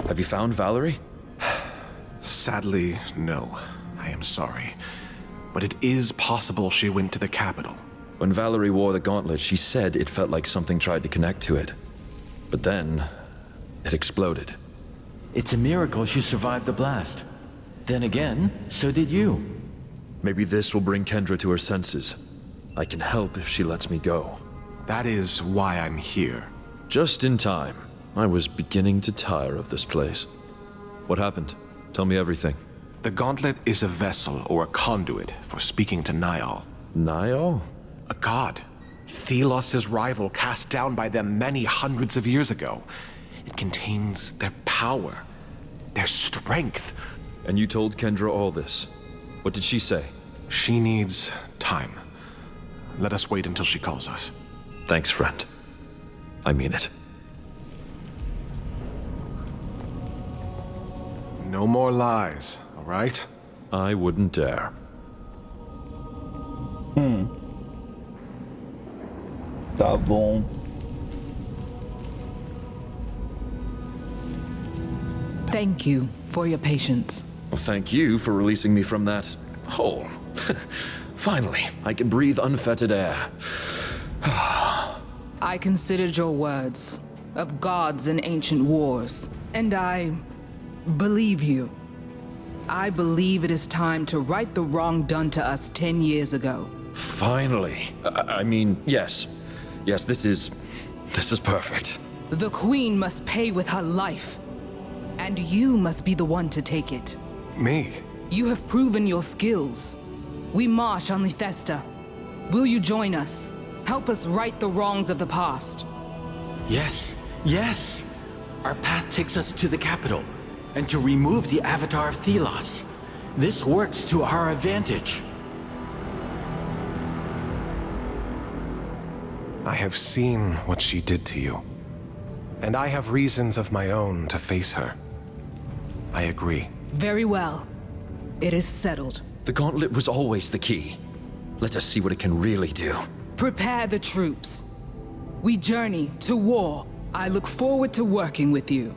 Have you found Valerie? Sadly, no. I am sorry. But it is possible she went to the capital. When Valerie wore the gauntlet, she said it felt like something tried to connect to it. But then, it exploded. It's a miracle she survived the blast. Then again, so did you. Maybe this will bring Kendra to her senses. I can help if she lets me go. That is why I'm here. Just in time. I was beginning to tire of this place. What happened? Tell me everything. The gauntlet is a vessel or a conduit for speaking to Niall. Niall? A god. Thelos' rival cast down by them many hundreds of years ago. It contains their power, their strength. And you told Kendra all this. What did she say? She needs time. Let us wait until she calls us. Thanks, friend. I mean it. No more lies, all right? I wouldn't dare. Tá bom. Thank you for your patience. Well, thank you for releasing me from that hole. Finally, I can breathe unfettered air. I considered your words of gods and ancient wars, and I believe you. I believe it is time to right the wrong done to us 10 years ago. Finally. I mean, yes. Yes, this is perfect. The Queen must pay with her life. And you must be the one to take it. Me? You have proven your skills. We march on Lethesta. Will you join us? Help us right the wrongs of the past. Yes, yes. Our path takes us to the capital, and to remove the avatar of Thelos. This works to our advantage. I have seen what she did to you. And I have reasons of my own to face her. I agree. Very well. It is settled. The gauntlet was always the key. Let us see what it can really do. Prepare the troops. We journey to war. I look forward to working with you,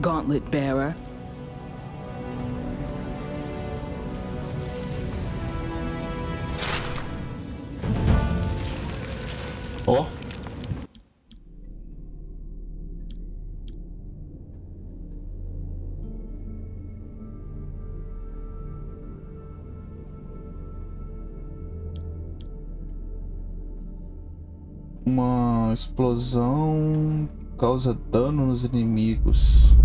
Gauntlet Bearer. Uma explosão causa dano nos inimigos.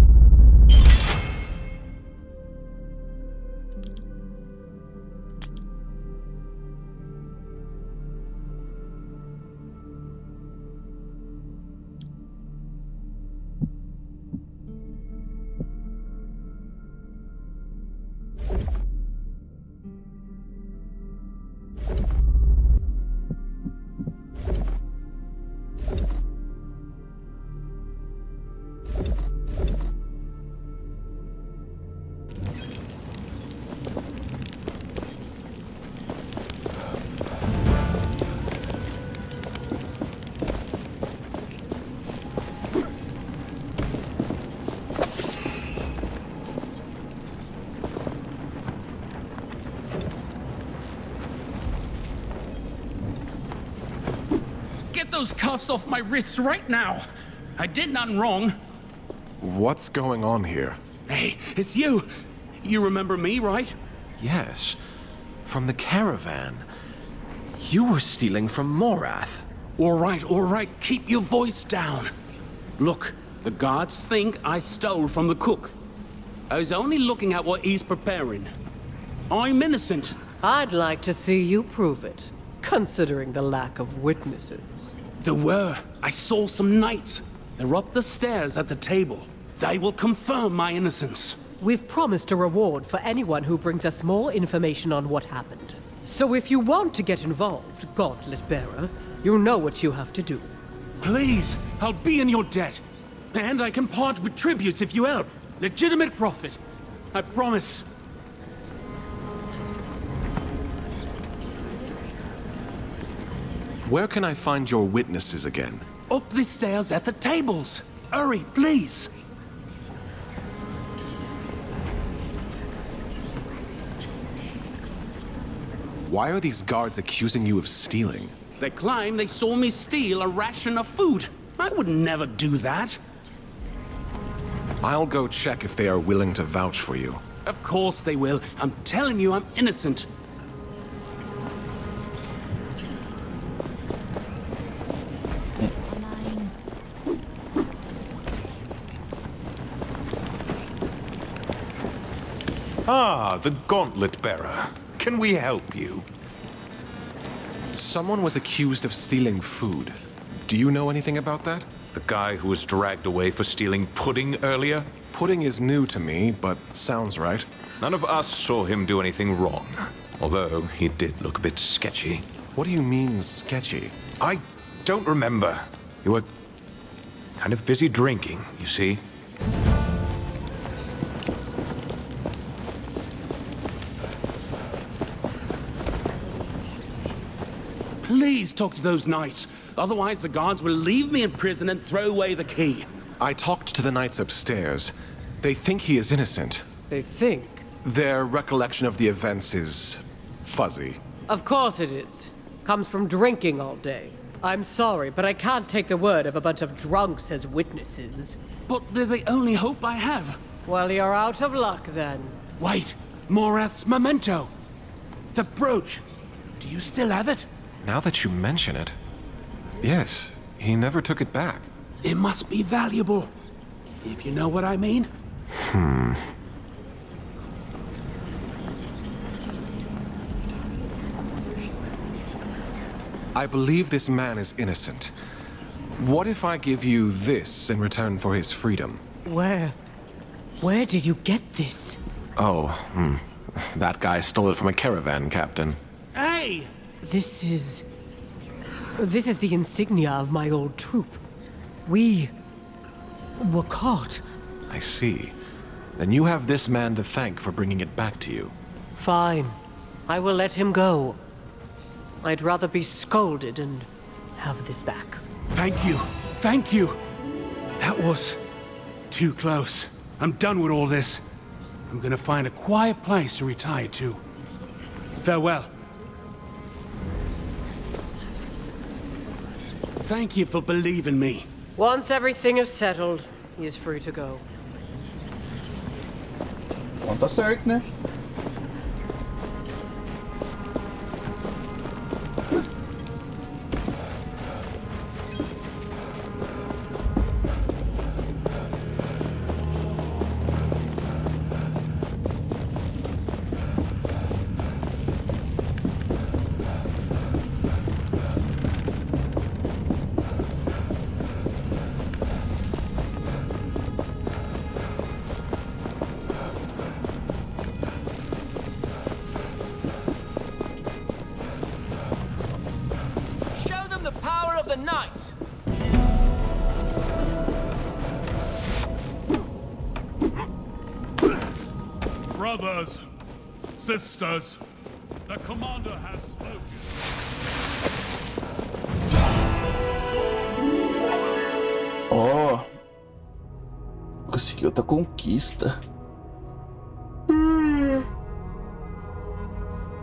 Get those cuffs off my wrists right now. I did nothing wrong. What's going on here? Hey, it's you. You remember me, right? Yes. From the caravan. You were stealing from Morath. All right. Keep your voice down. Look, the guards think I stole from the cook. I was only looking at what he's preparing. I'm innocent. I'd like to see you prove it, considering the lack of witnesses. There were. I saw some knights. They're up the stairs at the table. They will confirm my innocence. We've promised a reward for anyone who brings us more information on what happened. So if you want to get involved, Gauntlet Bearer, you know what you have to do. Please, I'll be in your debt. And I can part with tributes if you help. Legitimate profit. I promise. Where can I find your witnesses again? Up the stairs at the tables. Hurry, please. Why are these guards accusing you of stealing? They claim they saw me steal a ration of food. I would never do that. I'll go check if they are willing to vouch for you. Of course they will. I'm telling you, I'm innocent. Ah, the Gauntlet Bearer. Can we help you? Someone was accused of stealing food. Do you know anything about that? The guy who was dragged away for stealing pudding earlier? Pudding is new to me, but sounds right. None of us saw him do anything wrong. Although, he did look a bit sketchy. What do you mean, sketchy? I don't remember. You were kind of busy drinking, you see. Please talk to those knights. Otherwise, the guards will leave me in prison and throw away the key. I talked to the knights upstairs. They think he is innocent. They think? Their recollection of the events is fuzzy. Of course it is. Comes from drinking all day. I'm sorry, but I can't take the word of a bunch of drunks as witnesses. But they're the only hope I have. Well, you're out of luck then. Wait, Morath's memento. The brooch. Do you still have it? Now that you mention it, yes, he never took it back. It must be valuable, if you know what I mean. I believe this man is innocent. What if I give you this in return for his freedom? Where did you get this? Oh, that guy stole it from a caravan captain. Hey! This is the insignia of my old troop. We were caught. I see. Then you have this man to thank for bringing it back to you. Fine. I will let him go. I'd rather be scolded and have this back. Thank you. Thank you. That was too close. I'm done with all this. I'm gonna find a quiet place to retire to. Farewell. Thank you for believing me. Once everything is settled, he is free to go. Então tá certo, né? the knights! Brothers, sisters, the commander has spoken. Ó, conseguiu outra conquista.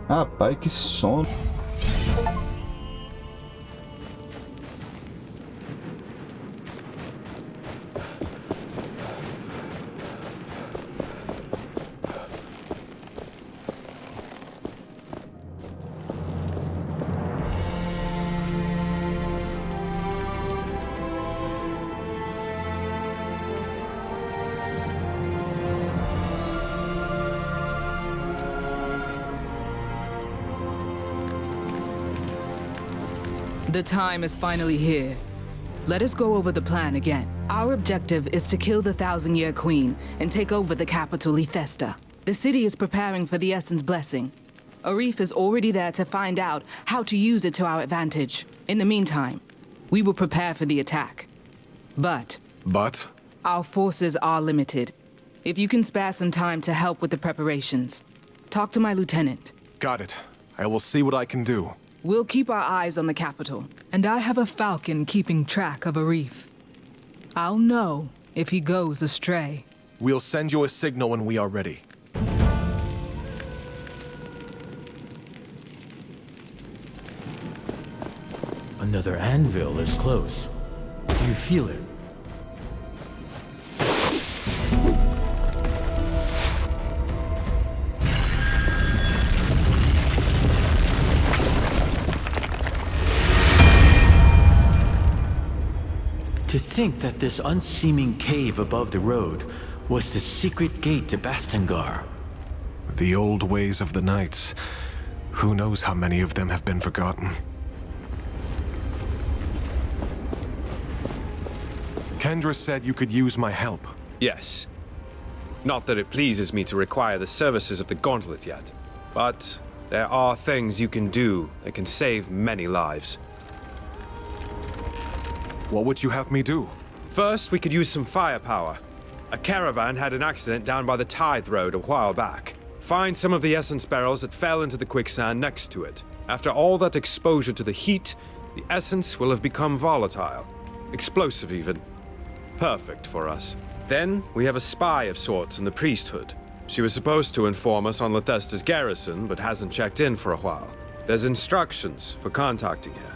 Rapaz, que sono. The time is finally here. Let us go over the plan again. Our objective is to kill the Thousand-Year Queen and take over the capital, Lethesta. The city is preparing for the Essence Blessing. Arif is already there to find out how to use it to our advantage. In the meantime, we will prepare for the attack. But? Our forces are limited. If you can spare some time to help with the preparations, talk to my lieutenant. Got it. I will see what I can do. We'll keep our eyes on the capital, and I have a falcon keeping track of Arif. I'll know if he goes astray. We'll send you a signal when we are ready. Another anvil is close. Do you feel it? To think that this unseeming cave above the road was the secret gate to Bastengar. The old ways of the Knights. Who knows how many of them have been forgotten. Kendra said you could use my help. Yes. Not that it pleases me to require the services of the Gauntlet yet, but there are things you can do that can save many lives. What would you have me do? First, we could use some firepower. A caravan had an accident down by the Tithe Road a while back. Find some of the essence barrels that fell into the quicksand next to it. After all that exposure to the heat, the essence will have become volatile. Explosive even. Perfect for us. Then, we have a spy of sorts in the priesthood. She was supposed to inform us on Lethesta's garrison, but hasn't checked in for a while. There's instructions for contacting her.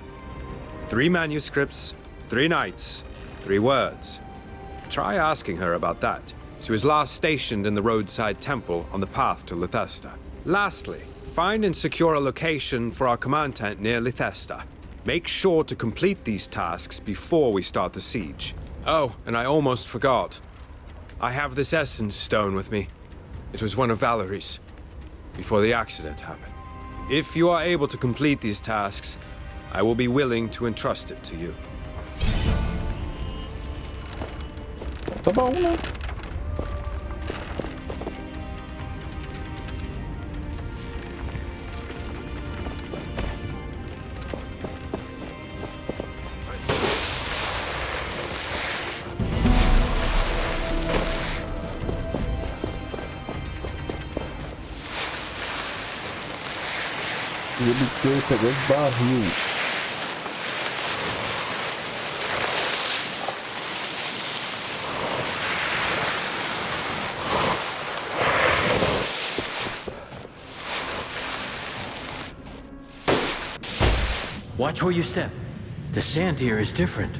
3 manuscripts, 3 nights, 3 words. Try asking her about that. She was last stationed in the roadside temple on the path to Lethesta. Lastly, find and secure a location for our command tent near Lethesta. Make sure to complete these tasks before we start the siege. Oh, and I almost forgot. I have this essence stone with me. It was one of Valerie's, before the accident happened. If you are able to complete these tasks, I will be willing to entrust it to you. Tá bom, né? Ele quer pegar os barril. Watch where you step. The sand here is different.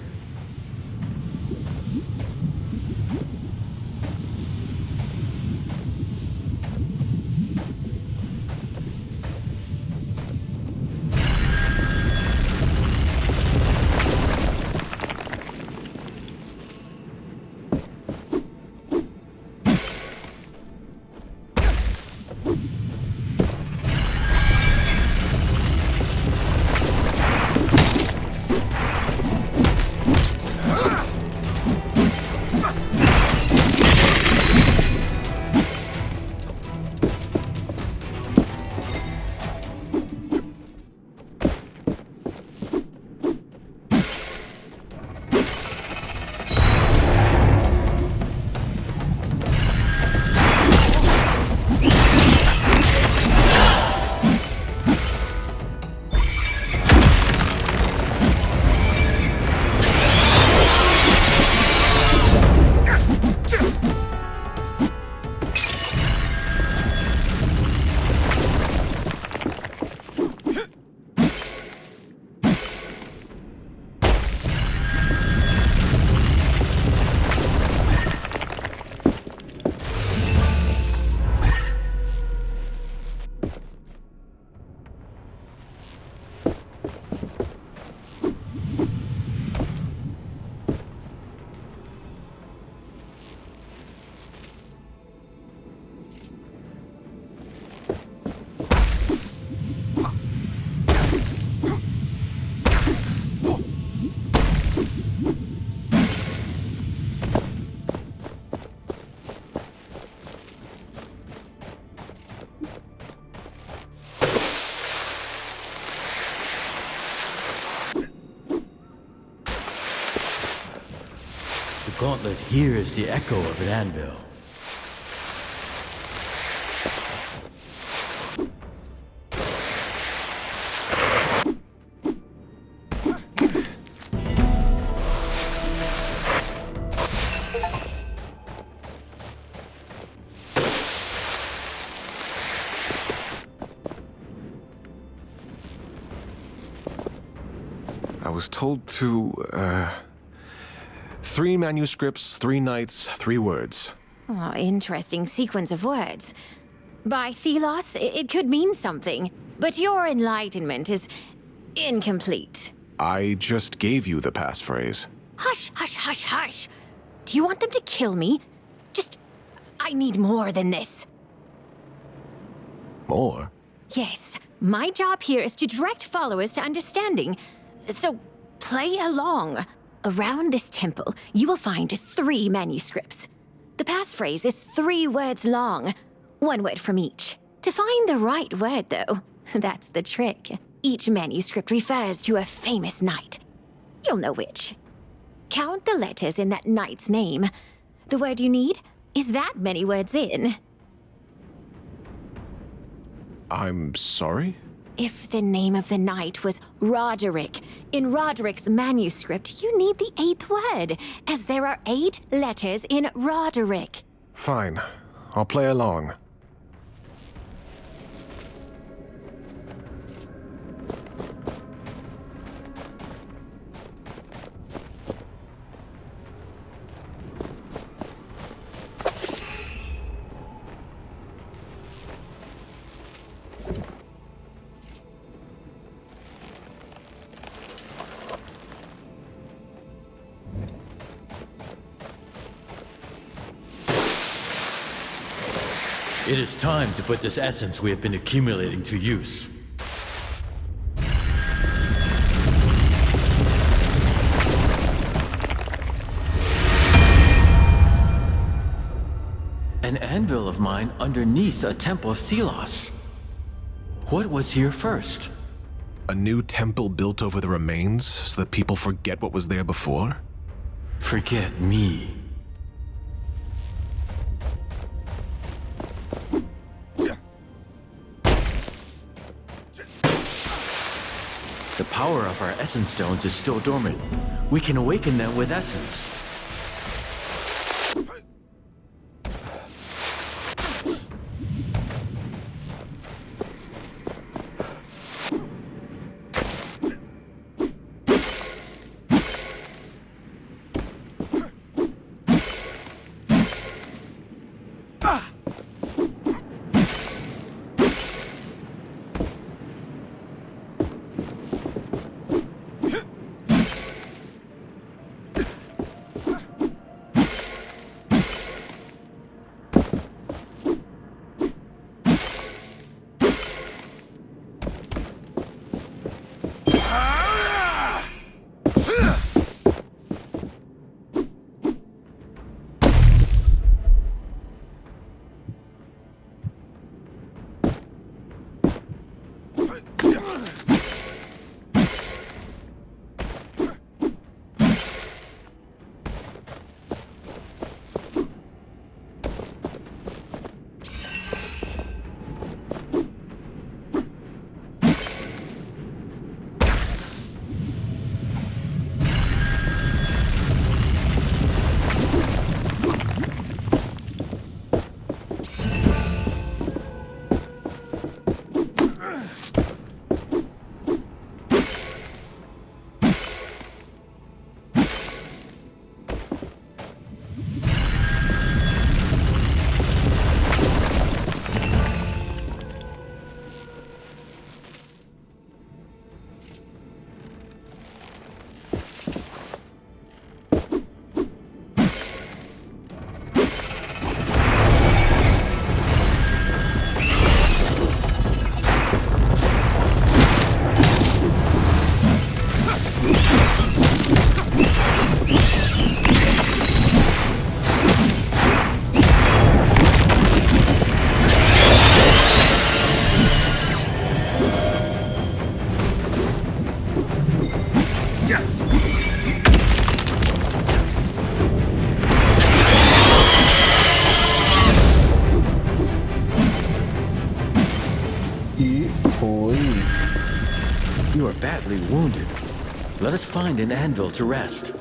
gauntlet hears the echo of an anvil. I was told to, 3 manuscripts, 3 nights, 3 words. Oh, interesting sequence of words. By Thelos, it could mean something, but your enlightenment is incomplete. I just gave you the passphrase. Hush, hush, hush, hush. Do you want them to kill me? I need more than this. More? Yes, my job here is to direct followers to understanding. So, play along. Around this temple, you will find 3 manuscripts. The passphrase is 3 words long, 1 word from each. To find the right word, though, that's the trick. Each manuscript refers to a famous knight. You'll know which. Count the letters in that knight's name. The word you need is that many words in. I'm sorry? If the name of the knight was Roderick, in Roderick's manuscript, you need the 8th word, as there are 8 letters in Roderick. Fine. I'll play along. It is time to put this essence we have been accumulating to use. An anvil of mine underneath a temple of Thelos. What was here first? A new temple built over the remains so that people forget what was there before? Forget me. The power of our essence stones is still dormant. We can awaken them with essence. You are badly wounded. Let us find an anvil to rest.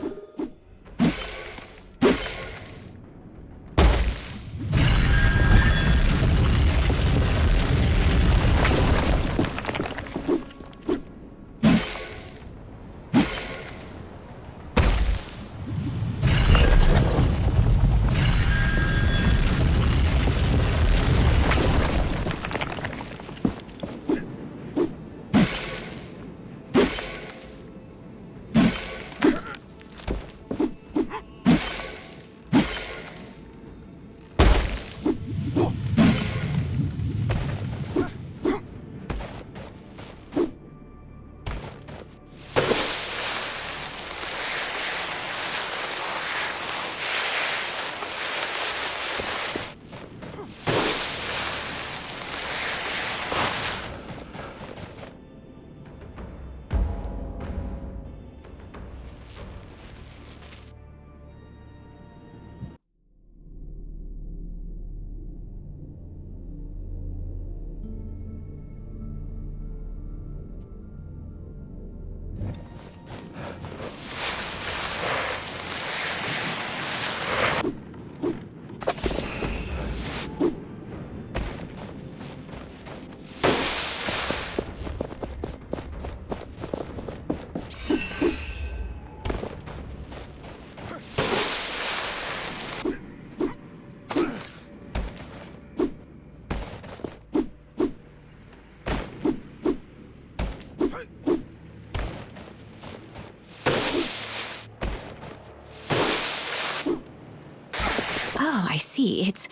Oh, I see. It's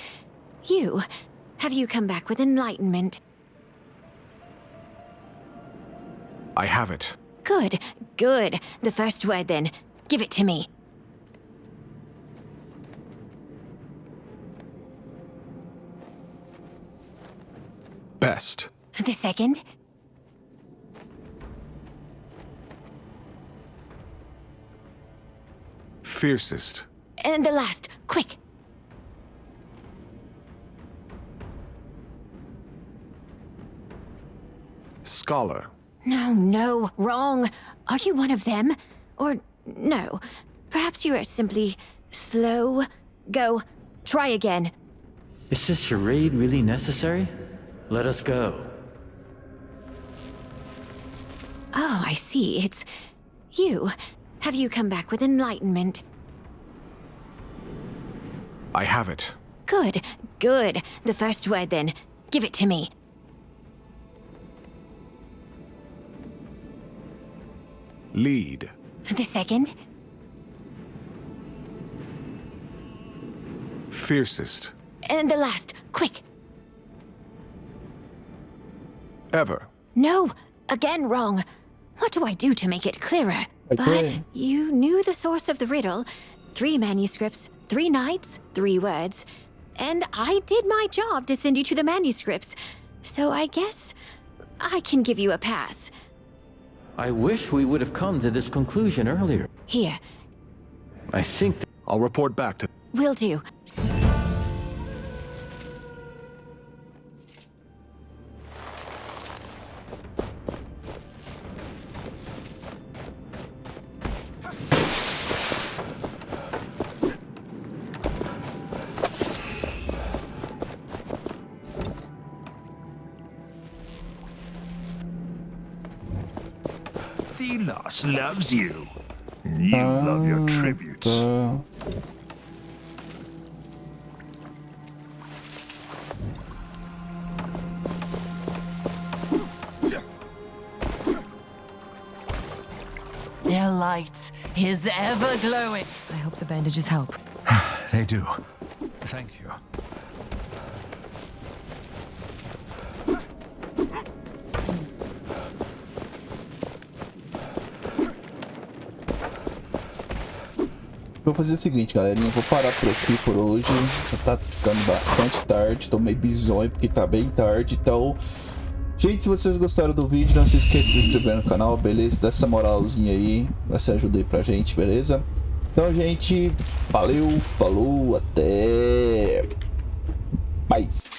you. Have you come back with enlightenment? I have it. Good, good. The first word, then. Give it to me. Best. The second? Fiercest. And the last. Quick. Scholar. No, wrong. Are you one of them? Or no. Perhaps you are simply slow. Go. Try again. Is this charade really necessary? Let us go. Oh, I see. It's you. Have you come back with enlightenment? I have it. Good, good. The first word, then. Give it to me. Lead. The second? Fiercest. And the last. Quick. Ever. No. Again wrong. What do I do to make it clearer? But you knew the source of the riddle. 3 manuscripts, 3 nights, 3 words. And I did my job to send you to the manuscripts. So I guess I can give you a pass. I wish we would have come to this conclusion earlier. Here. I think I'll report back to... Will do. Philos loves you. You love your tributes. Their light is ever glowing. I hope the bandages help. They do. Thank you. Vou fazer o seguinte, galerinha, vou parar por aqui por hoje. Já tá ficando bastante tarde, tô meio bizonho porque tá bem tarde, então... Gente, se vocês gostaram do vídeo, não se esqueça de se inscrever no canal, beleza? Dá essa moralzinha aí, essa ajuda aí pra gente, beleza? Então, gente, valeu, falou, até... Paz!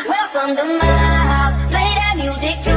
Welcome to my house, play that music too